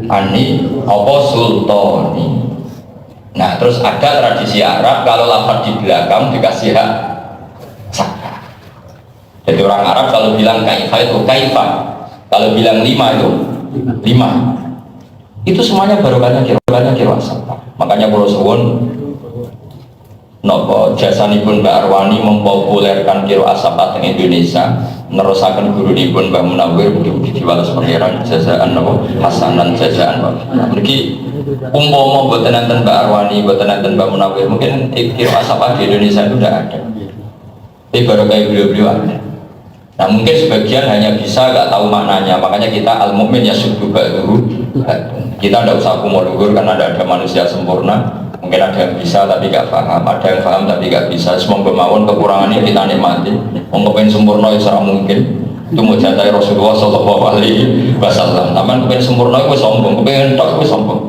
ani apa sultani. Nah terus ada tradisi Arab kalau lafaz di belakang dikasih hak sakit. Jadi orang Arab kalau bilang kaifa itu kaifa, kalau bilang lima itu lima. Itu semuanya barokahnya kira asap. Makanya kalau suwun nopo jasanipun Mbak Arwani mempopulerkan kiro asap teng Indonesia, nerusaken gurunipun Mbak Munawir mugi-mugi diwales pangeran jazaan nopo hasanan jazaan. Mriki umpama mboten enten Mbak Arwani, mboten enten Mbak Munawir, mungkin kiro asap di Indonesia itu tidak ada. Tapi barokah beliau-beliau ada. Nah mungkin sebagian hanya bisa nggak tahu maknanya, makanya kita al-mu'min ya subuh ba'duhu. Kita tidak usah kumulugur karena tidak ada manusia sempurna. Mungkin ada yang bisa tapi nggak paham, ada yang paham tapi nggak bisa. Semua kemauan kekurangannya kita nikmati. Mau kepengen sempurna itu serah mungkin. Itu mau jantai Rasulullah Shallallahu Alaihi Wasallam. Taman kepengen sempurna itu sombong, kepengen tak itu sombong.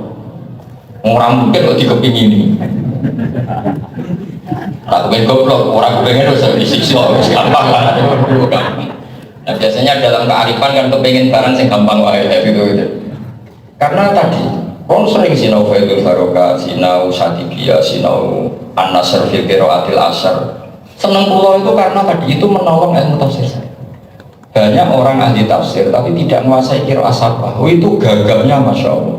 Orang mungkin kok dikepingin. Tak kepengen goblok, orang kepengen harus disiksa. Nah biasanya dalam kearifan kan kepengen barang yang gampang wae gitu. Karena tadi kon sering sinau Faidul Barokah, sinau Satibiyah, sinau An-Nasr fil Qiraatil Asar. Seneng pulau itu karena tadi itu menolong ilmu tafsir saya. Banyak orang ahli tafsir tapi tidak menguasai qiraat asabah. Oh itu gagapnya Masya Allah.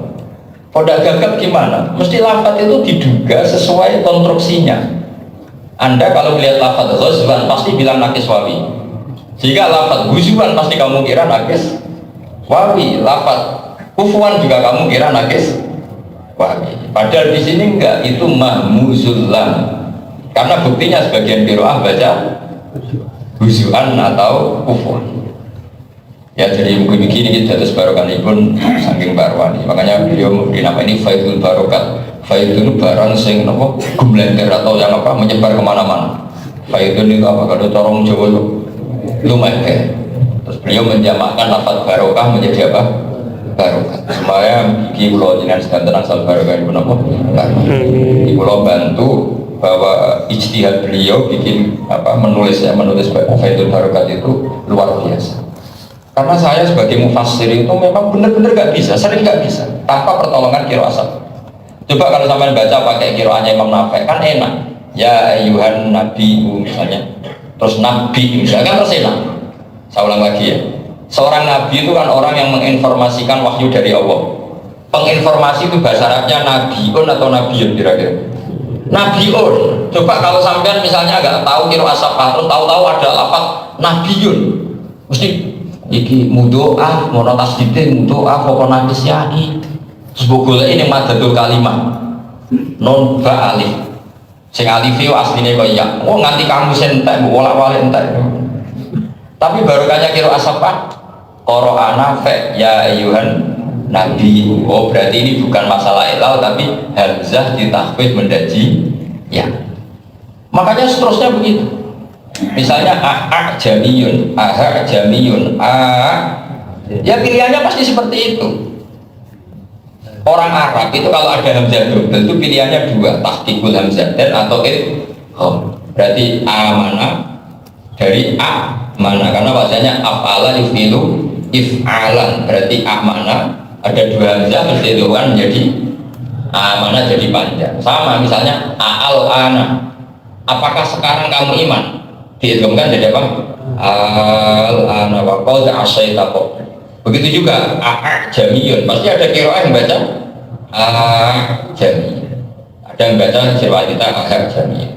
Kalau tidak gagap gimana? Mesti lafaz itu diduga sesuai konstruksinya. Anda kalau melihat lafaz ghazwan pasti bilang nakis wawi. Jika lafaz huzuan pasti kamu kira nakis wawi. Lafaz kufuan juga kamu kira nakis wawi. Padahal di sini enggak, itu mahmuzul lam. Karena buktinya sebagian qiraah baca huzuan atau kufuan. Ya jadi mungkin begini kita terus barokanipun saking Barwani. Makanya beliau memberi nama ini Faidul Barokat. Faidul barang sing nopo gumlender atau yang apa menyebar kemana-mana. Faidul itu apa? Kalau corong Jawa lumayan. Terus beliau menjamakkan lafaz barokah menjadi apa? Barokah. Supaya iki kula jenengan sedanten asal barokah ibu nopo? Iki kula bantu bahwa ijtihad beliau bikin apa menulis Faidul Barokat itu luar biasa. Karena saya sebagai mufassir itu memang benar-benar nggak bisa, sering nggak bisa tanpa pertolongan qiraat asab. Coba kalau sampai baca pakai qiraatnya Imam Nafi kan enak. Ya ayuhan nabi misalnya, terus nabi misalnya kan terus enak. Saya ulang lagi ya. Seorang nabi itu kan orang yang menginformasikan wahyu dari Allah. Penginformasi itu bahasa Arabnya nabiun atau nabiyun kira-kira. Nabiun. Coba kalau sampean misalnya nggak tahu qiraat asab, terus tahu-tahu ada lafaz nabiyun, mesti iki mudoah, mono tasdidin mudoah, pokok nakis yai. Terus bogolnya ini madatul kalimah non ba'alif. Sing alifi aslinya kok iya. Oh nganti kamu sentek, wala-wala entek. Tapi barokahnya qiraat asapa qoro'ana fe ya ayuhan nabi. Oh berarti ini bukan masalah ilal tapi hamzah ditahfidz mendaji ya. Makanya seterusnya begitu. Misalnya jamiyun, jamiyun, ya pilihannya pasti seperti itu. Orang Arab itu kalau ada hamzah double itu pilihannya dua, tahqiqul hamzatain atau idgham. Berarti mana dari mana karena bahasanya af'ala yufilu if'alan, berarti mana ada dua hamzah terus idgham menjadi mana jadi panjang. Sama misalnya ana, apakah sekarang kamu iman? Diidghamkan jadi apa? Al-ana wa qad asaita. Begitu juga jamiyun, pasti ada qiraah yang baca jamiyun. Ada yang baca riwayat kita jamiyun.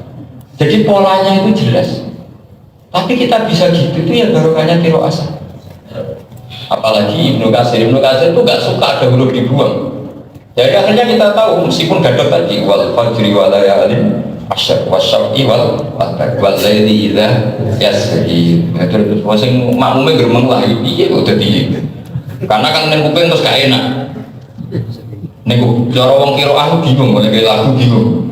Jadi polanya itu jelas. Tapi kita bisa gitu itu ya barokahnya qiraah asal. Apalagi Ibnu Katsir itu nggak suka ada huruf dibuang. Jadi akhirnya kita tahu meskipun gadot tadi wal fajri wa layalin asyar wasyaf'i wal laili idza yasri. Terus sing makmume gremeng lah piye kok dadi. Karena kan ning kuping terus gak enak. Ning cara wong qiraah bingung oleh lagu bingung.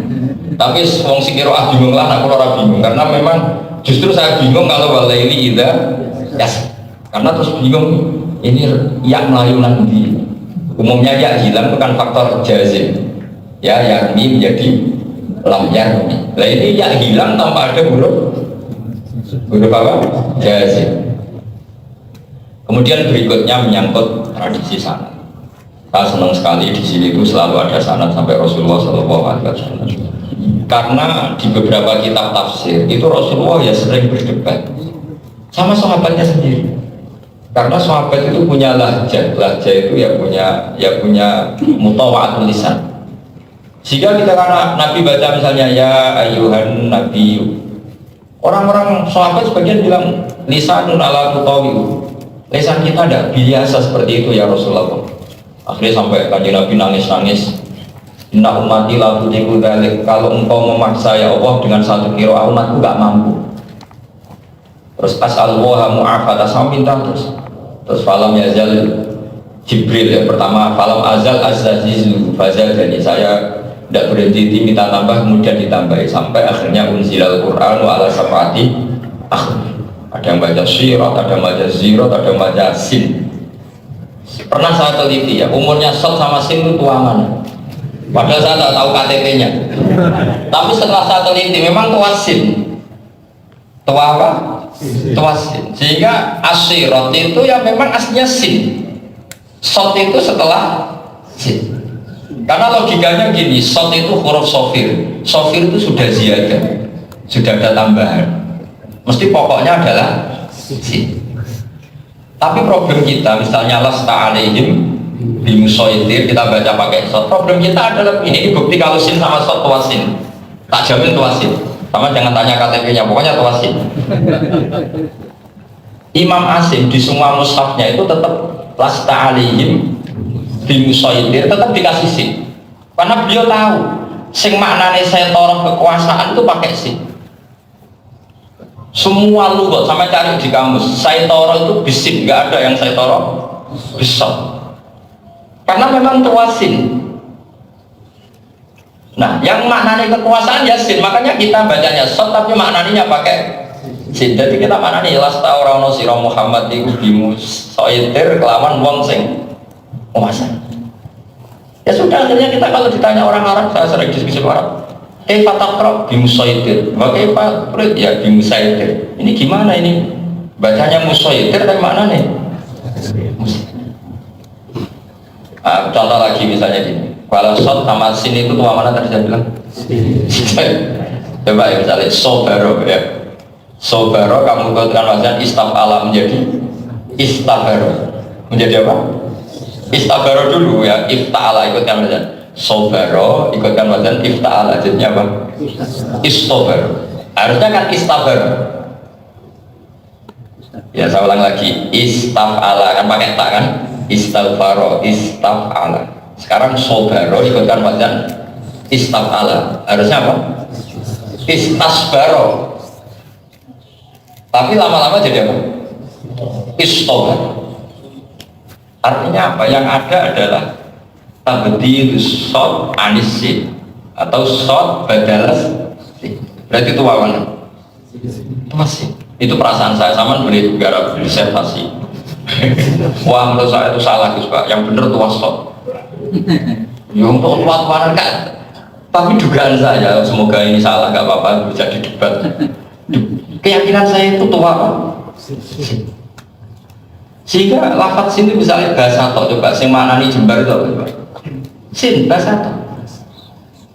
Tapi wong sing qiraah bingung lah aku ora bingung karena memang justru saya bingung kalau wal laili idza yasri. Karena terus bingung ini ya melayu nanti. Umumnya ya hilang itu kan faktor jazim. Ya yakni menjadi lam yarmi. Nah ini ya hilang tanpa ada huruf apa? Jazim. Kemudian berikutnya menyangkut tradisi sanad. Saya senang sekali di sini itu selalu ada sanad sampai Rasulullah SAW. Karena di beberapa kitab tafsir itu Rasulullah ya sering berdebat sama sahabatnya sendiri. Karena sahabat itu punya lahjah itu ya punya mutawa'atul lisan. Sehingga kita karena Nabi baca misalnya ya ayuhan nabi, orang-orang sahabat sebagian bilang lisanun ala mutawi'u, lisan kita tidak biasa seperti itu ya Rasulullah. Akhirnya sampai kanjeng Nabi nangis-nangis, inna ummati la tutiku dzalik, kalau engkau memaksa ya Allah dengan satu qiraah umatku gak mampu. Terus as'alullah mu'afata, sama minta terus falam yazal Jibril ya pertama, falam azal azazizu fazal, jadi saya tidak berhenti minta tambah, kemudian ditambahi sampai akhirnya unzilal Quran wa ala sab'ati ada yang baca syirat, ada yang baca zirat, ada yang baca sin. Pernah saya teliti ya, umurnya Sot sama Sin itu tua mana? Padahal saya tak tahu KTP-nya. Tapi setelah saya teliti, memang tua Sin. Tua apa? Tua Sin. Sehingga Asyirat itu ya memang aslinya Sin. Sot itu setelah Sin. Karena logikanya gini, Sot itu huruf sofir. Sofir itu sudah ziyadah, sudah ada tambahan. Mesti pokoknya adalah Sin. Tapi problem kita, misalnya lasta alaihim bimusoitir, kita baca pakai sot. Problem kita adalah ini bukti kalau sin sama sot tuasin. Tak jamin tuasin. Sama jangan tanya KTP-nya, pokoknya tuasin. Imam Asim di semua mushafnya itu tetap lasta alaihim bimusoitir, tetap dikasih sin. Karena beliau tahu, sing maknane saya toroh kekuasaan itu pakai sin. Semua lugat sampai cari di kamus saya toro itu bisin, nggak ada yang saya toro bisa, karena memang tuasin. Nah yang maknanya kekuasaan ya sin, makanya kita bacanya sot tapi maknanya pakai sin. Jadi kita maknanya lasta orang sira Muhammad iku bimu soitir kelawan wong sing kuasa. Ya sudah, akhirnya kita kalau ditanya orang Arab, saya sering diskusi Arab, Fatakrob bimusaitir, bagaimana ya bimusaitir. Ini gimana ini? Bacanya musaitir tapi mana nih? Contoh lagi misalnya gini, kalau shot sama sin itu tua mana tadi saya bilang? Coba ya misalnya sobaro ya, sobaro kamu buatkan wazan istafala menjadi istabaro, menjadi apa? Istabaro dulu ya, ifta'ala ikutkan wazan. Sobaro ikutkan wazan ifta'ala, jadinya apa? Istobaro. Harusnya kan istabaro. Ya saya ulang lagi, istaf'ala kan pakai tak kan? Istafaro, istaf'ala. Sekarang sobaro ikutkan wazan istaf'ala. Harusnya apa? Istasbaro. Tapi lama-lama jadi apa? Istobaro. Artinya apa? Yang ada adalah tabdil shot anisin atau shot badalas. Berarti itu wawan. Itu masih. Itu perasaan saya sama beri garap disertasi. Wah menurut saya itu salah Gus Pak. Yang benar tuh shot. Yang tuh tuan kan. Tapi dugaan saya, semoga ini salah, nggak apa-apa, bisa didebat. Keyakinan saya itu tua apa? Sehingga lafaz sin itu misalnya bahasa tok, coba sing manani jembar itu apa? Sin bahasa tok.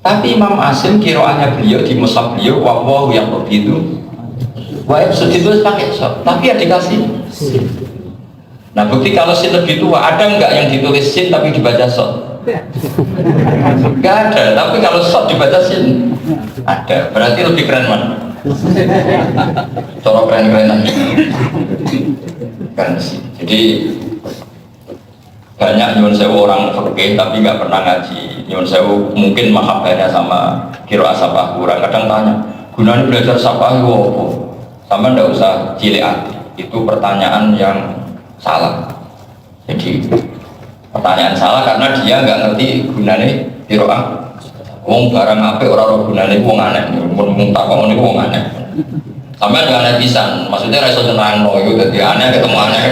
Tapi Imam Asim kiroahnya beliau di mushaf beliau wawahu yang begitu. Wahib seditulis pakai sok, tapi ya dikasih sin. Nah bukti kalau sin lebih tua, ada nggak yang ditulis sin tapi dibaca sok? Nggak ada, tapi kalau sok dibaca sin ada. Berarti lebih keren mana? Cara keren-kerenan kan sih. Jadi banyak nyuwun sewu orang fikih tapi nggak pernah ngaji. Nyuwun sewu mungkin mahabbahnya sama qiraah sapah kurang. Kadang tanya, gunanya belajar sapah itu apa? Sama ndak usah cilik hati. Itu pertanyaan yang salah. Jadi pertanyaan salah karena dia nggak ngerti gunanya qiraah. Wong barang apik ora ora gunane wong aneh. Mun takon niku wong aneh. Sampai nggak aneh pisan, maksudnya reso senang no itu jadi aneh ketemu aneh.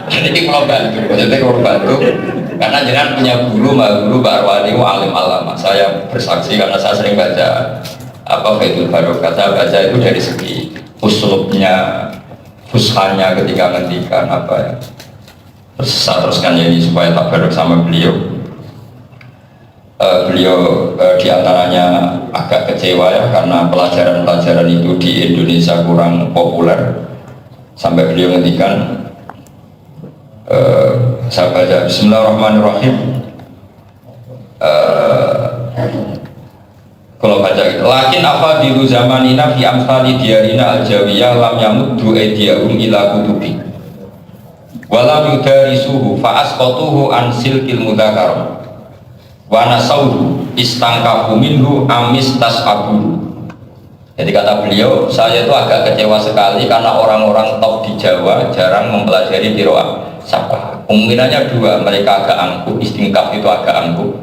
Jadi kalau bantu, jadi kalau bantu, karena jangan punya guru, Mbak Arwani itu alim alama. Saya bersaksi karena saya sering baca apa Faidul Barokah. Saya baca itu dari segi usulnya, fushanya ketika ngendikan apa ya. Saya teruskan jadi supaya tak bareng sama beliau. Beliau diantaranya agak kecewa ya karena pelajaran-pelajaran itu di Indonesia kurang populer sampai beliau ngendikan saya baca Bismillahirrahmanirrahim. Kalau baca gitu, lakin apa dilu zamanina fi amsali diarina al-jawiyah lam yamuddu aydiyahum ila kutubi walam yudarisuhu fa asqatuhu an silkil mudzakkar wa nasauhu istangkafu minhu amis tashabu. Jadi kata beliau, saya itu agak kecewa sekali karena orang-orang top di Jawa jarang mempelajari qiraah sabah. Kemungkinannya dua, mereka agak angkuh, istingkaf itu agak angkuh.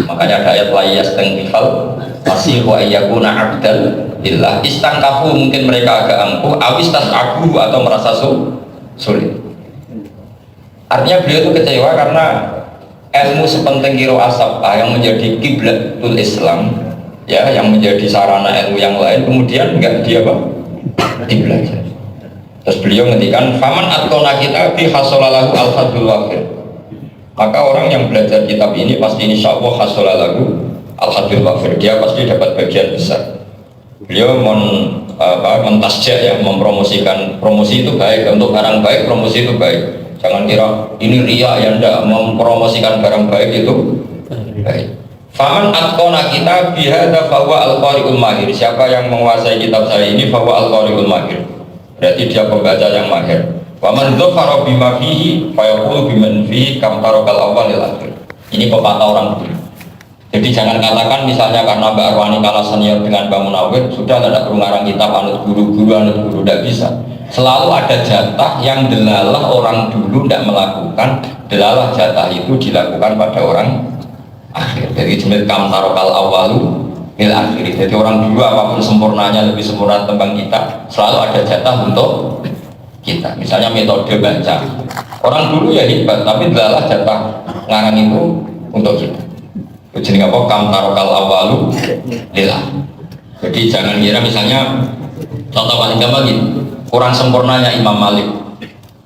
Makanya ada ayat la yastangkifal masih wa yakuna abdal billah. Istangkafu mungkin mereka agak angkuh, awis tashabu atau merasa sulit. Artinya beliau itu kecewa karena ilmu sepenting qiraah sabah yang menjadi kiblatul Islam ya, yang menjadi sarana ilmu yang lain kemudian enggak dia dibelajar. Terus beliau ngendikan faman atqona kita bi hasolalahu al-fadlul wafir. Maka orang yang belajar kitab ini pasti insyaallah hasolalahu al-fadlul wafir, dia pasti dapat bagian besar. Beliau mentasjah ya, mempromosikan, promosi itu baik, untuk barang baik promosi itu baik. Jangan kira ini riya ya, ndak, mempromosikan barang baik itu baik. Faman atqona kita bihadza fahuwa al-qari'ul mahir. Siapa yang menguasai kitab saya ini fahuwa al-qari'ul mahir, berarti dia pembaca yang mahir. Wa man dzafara bima fihi fa yaqulu biman fihi kam tarakal awwal lil akhir. Ini pepatah orang dulu. Jadi jangan katakan misalnya karena Mbak Arwani kalah senior dengan Mbak Munawir sudah tidak perlu ngarang kitab anut guru, tidak bisa. Selalu ada jatah yang delalah orang dulu tidak melakukan, delalah jatah itu dilakukan pada orang akhir. Jadi jenis kam tarakal awwalu lil akhir. Jadi orang dulu apapun sempurnanya lebih sempurna tembang kita, selalu ada jatah untuk kita. Misalnya metode baca, orang dulu ya hebat, tapi delalah jatah ngarang itu untuk kita. Jadi apa kam tarakal awwalu lil akhir. Jadi jangan kira misalnya contoh paling gampang gini, kurang sempurnanya Imam Malik,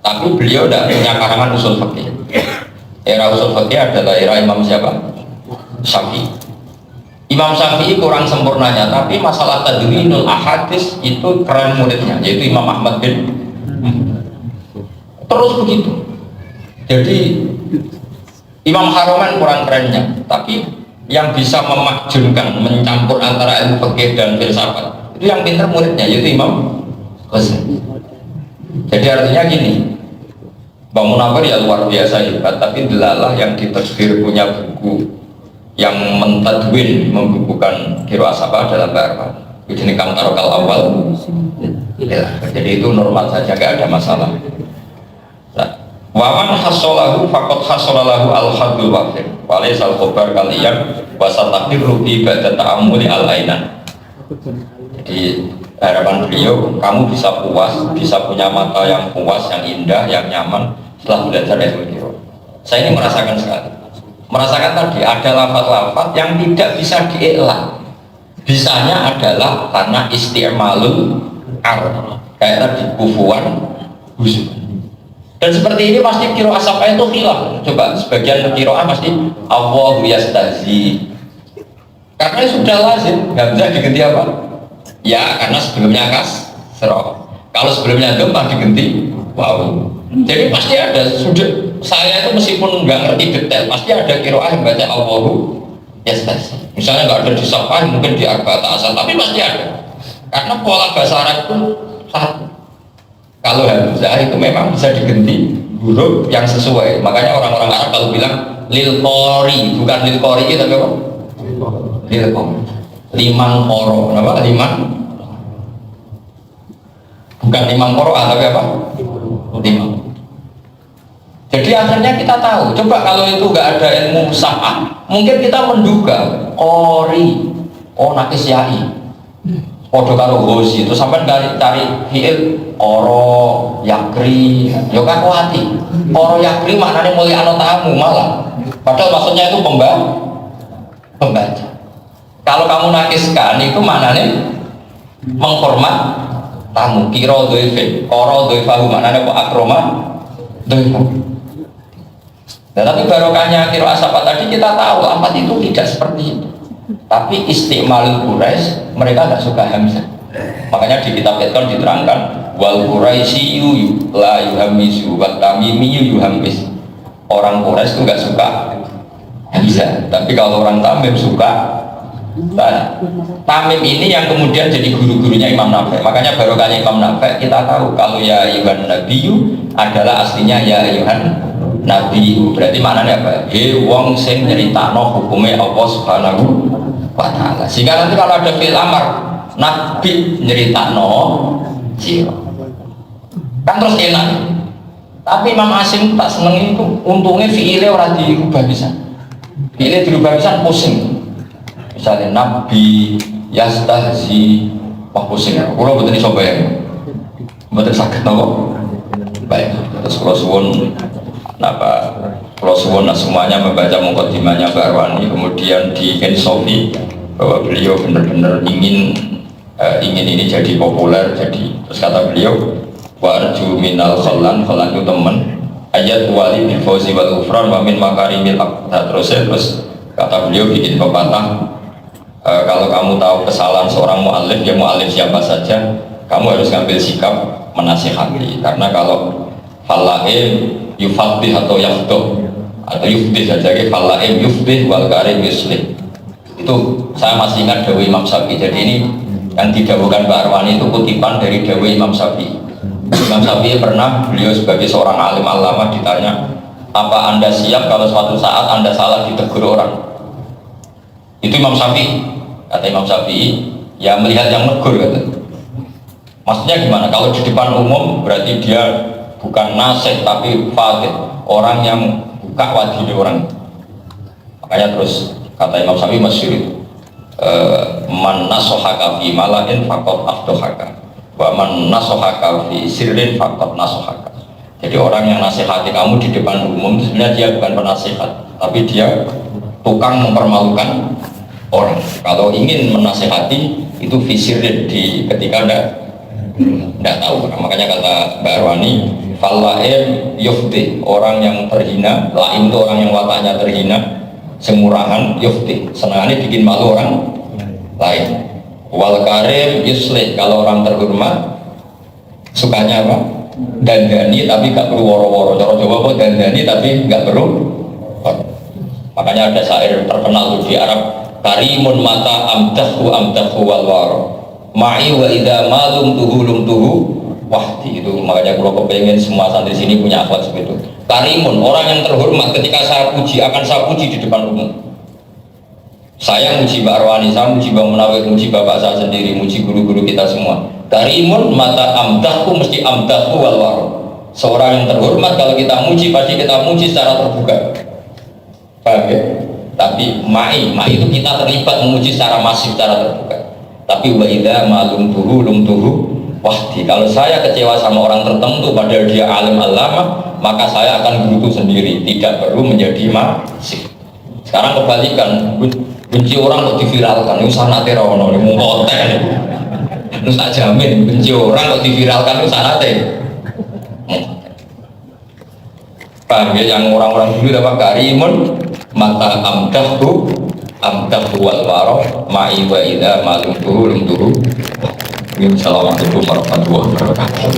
tapi beliau tidak punya karangan usul fikih. Era usul fikih adalah era Imam siapa? Syafi'i. Imam Syafi'i kurang sempurnanya, tapi masalah tadwinul ahadits itu keren muridnya, yaitu Imam Ahmad bin. Terus begitu. Jadi Imam Haroman kurang kerennya, tapi yang bisa memakjunkan, mencampur antara ilmu fikih dan filsafat itu yang pintar muridnya, yaitu Imam Ghazali. Jadi artinya gini, Bang Munawir ya luar biasa hebat, tapi delalah yang ditadbir punya buku yang mentadwin, membukukan qiraah sabah dalam bahasa ini kam tarakal awal ya, jadi itu normal saja, gak ada masalah. Waman hasolahu fakot hasolahu al-hadul wafir walaisal khobar kalian wasatakdir rubi ba'da ta'amuli al-ainan. Jadi harapan beliau, kamu bisa puas, bisa punya mata yang puas, yang indah, yang nyaman setelah belajar ilmu qiraah. Saya ini merasakan sekali, merasakan tadi ada lafaz-lafaz yang tidak bisa diikhlas. Bisanya adalah karena isti'malul ar, kayak tadi kufuan husn. Dan seperti ini pasti qiraah sabah itu khilaf. Coba sebagian qiraah pasti Allahu yastahzi, karena sudah lazim hamzah diganti apa? Ya karena sebelumnya kasroh, kalau sebelumnya dhammah diganti waw. Jadi pasti ada, sudah saya itu meskipun nggak ngerti detail pasti ada qiraah yang baca Allahu yastahzi. Misalnya nggak ada di sabah, mungkin di arba'at asal, tapi pasti ada karena pola bahasa Arab itu satu. Kalau hamzah itu memang bisa diganti huruf yang sesuai. Makanya orang-orang Arab kalau bilang lil qori, bukan lil qori tapi apa? Lil qori. Liman qoro, apa? Liman. Bukan liman qoro tapi apa? Liman. Jadi akhirnya kita tahu. Coba kalau itu nggak ada ilmu sabah, mungkin kita menduga qori, oh nakis yai. Podo karo hosi itu sampai cari fiil oro yakri, yo kan kuati. Oro yakri maknanya mulia anu tamu malah. Padahal maksudnya itu pembaca. Kalau kamu nakiskan itu maknanya menghormat tamu. Kiro doifin, oro doifahu maknanya kok akroma doifahu. Nah, tapi barokahnya kira asapa tadi kita tahu amat itu tidak seperti itu. Tapi istiqmalul Quraisy mereka nggak suka hamzah. Makanya di kitab Eton diterangkan wal Quraisyu la yuhamizu wa tamimiyu yuhamis. Orang Quraisy itu nggak suka hamzah, tapi kalau orang Tamim suka. Nah, Tamim ini yang kemudian jadi guru-gurunya Imam Nafi. Makanya barokahnya Imam Nafi kita tahu kalau ya ayuhan nabiyyu adalah aslinya ya ayuhan nabiyyu. Berarti maknanya apa? He wong sing nyeritakno hukume Allah Subhanahu wa taala. Sehingga nanti kalau ada fi'il amar nabi nyeritakno sira. Kan terus enak. Tapi Imam Asim tak seneng itu untungnya fi'ile ora dirubah bisa. Fi'ile dirubah bisa pusing. Misalnya Nabi Yastahzi wah pusing ya, kalau betul iso bayang betul sakit nopo baik, terus kalau suwun semuanya membaca mukadimahnya Mbak Arwani, kemudian di Kensofi bahwa beliau benar-benar ingin ini jadi populer, jadi terus kata beliau wa arju minal khallan itu teman ayat wali bil fauzi wal ufran wa min makarimil aqdar. Terus kata beliau bikin pepatah, kalau kamu tahu kesalahan seorang mu'alif, ya mu'alif siapa saja, kamu harus ngambil sikap menasihati. Karena kalau falaim yufatih atau yaftuh atau yuftih saja, falaim yuftih wal karim yuslih. Itu saya masih ingat dawai Imam Syafi'i. Jadi ini yang didawukan Mbak Arwani itu kutipan dari dawai Imam Syafi'i. Imam Syafi'i pernah, beliau sebagai seorang alim alama ditanya, apa Anda siap kalau suatu saat Anda salah ditegur orang? Itu Imam Syafi'i. Kata Imam Syafi'i, ya melihat yang negur kata. Maksudnya gimana? Kalau di depan umum berarti dia bukan nasih tapi fatih, orang yang buka wajib orang. Makanya terus kata Imam Syafi'i masyhur itu, man nasohaka fi malahin faqad afdohaka, wa man nasohaka fi sirrin faqad nasohaka. Jadi orang yang nasihati kamu di depan umum sebenarnya dia bukan penasihat, tapi dia tukang mempermalukan orang. Kalau ingin menasihati itu visirin di ketika tidak tahu. Makanya kata Mbak Arwani, falaim yufti, orang yang terhina, laim itu orang yang wataknya terhina, semurahan yufti, senangannya bikin malu orang lain. Wal karim yuslih, kalau orang terhormat sukanya apa? Dandani tapi gak perlu woro-woro. Cara Jawa apa? Dandani tapi gak perlu. Makanya ada syair terkenal di Arab, karimun mata amdahu wal waro ma'i wa idha malum tuhu wahdi. Itu makanya kalau kepengen semua santri sini punya akhlak seperti itu. Karimun, orang yang terhormat, ketika saya puji akan saya puji di depan umum. Saya muji Mbak Arwani, saya muji Mbak Munawir, muji bapak saya sendiri, muji guru-guru kita semua. Karimun mata amdahu mesti amdahu wal waro. Seorang yang terhormat kalau kita muji pasti kita muji secara terbuka. Paham ya? Tapi ma'i itu kita terlibat memuji secara masif, secara terbuka. Tapi wa idza malum tuhu wahdi, kalau saya kecewa sama orang tertentu padahal dia alim alama, maka saya akan gerutu sendiri, tidak perlu menjadi masif. Sekarang kebalikan, benci orang kok diviralkan, itu sanate ra ono, mung konten. Terus tak jamin benci orang kok diviralkan itu sanate. Paham ya? Yang orang-orang dulu dapat karimun mata amdahu wal waro ma'i wa idha malum tuhu. Assalamualaikum warahmatullahi wabarakatuh.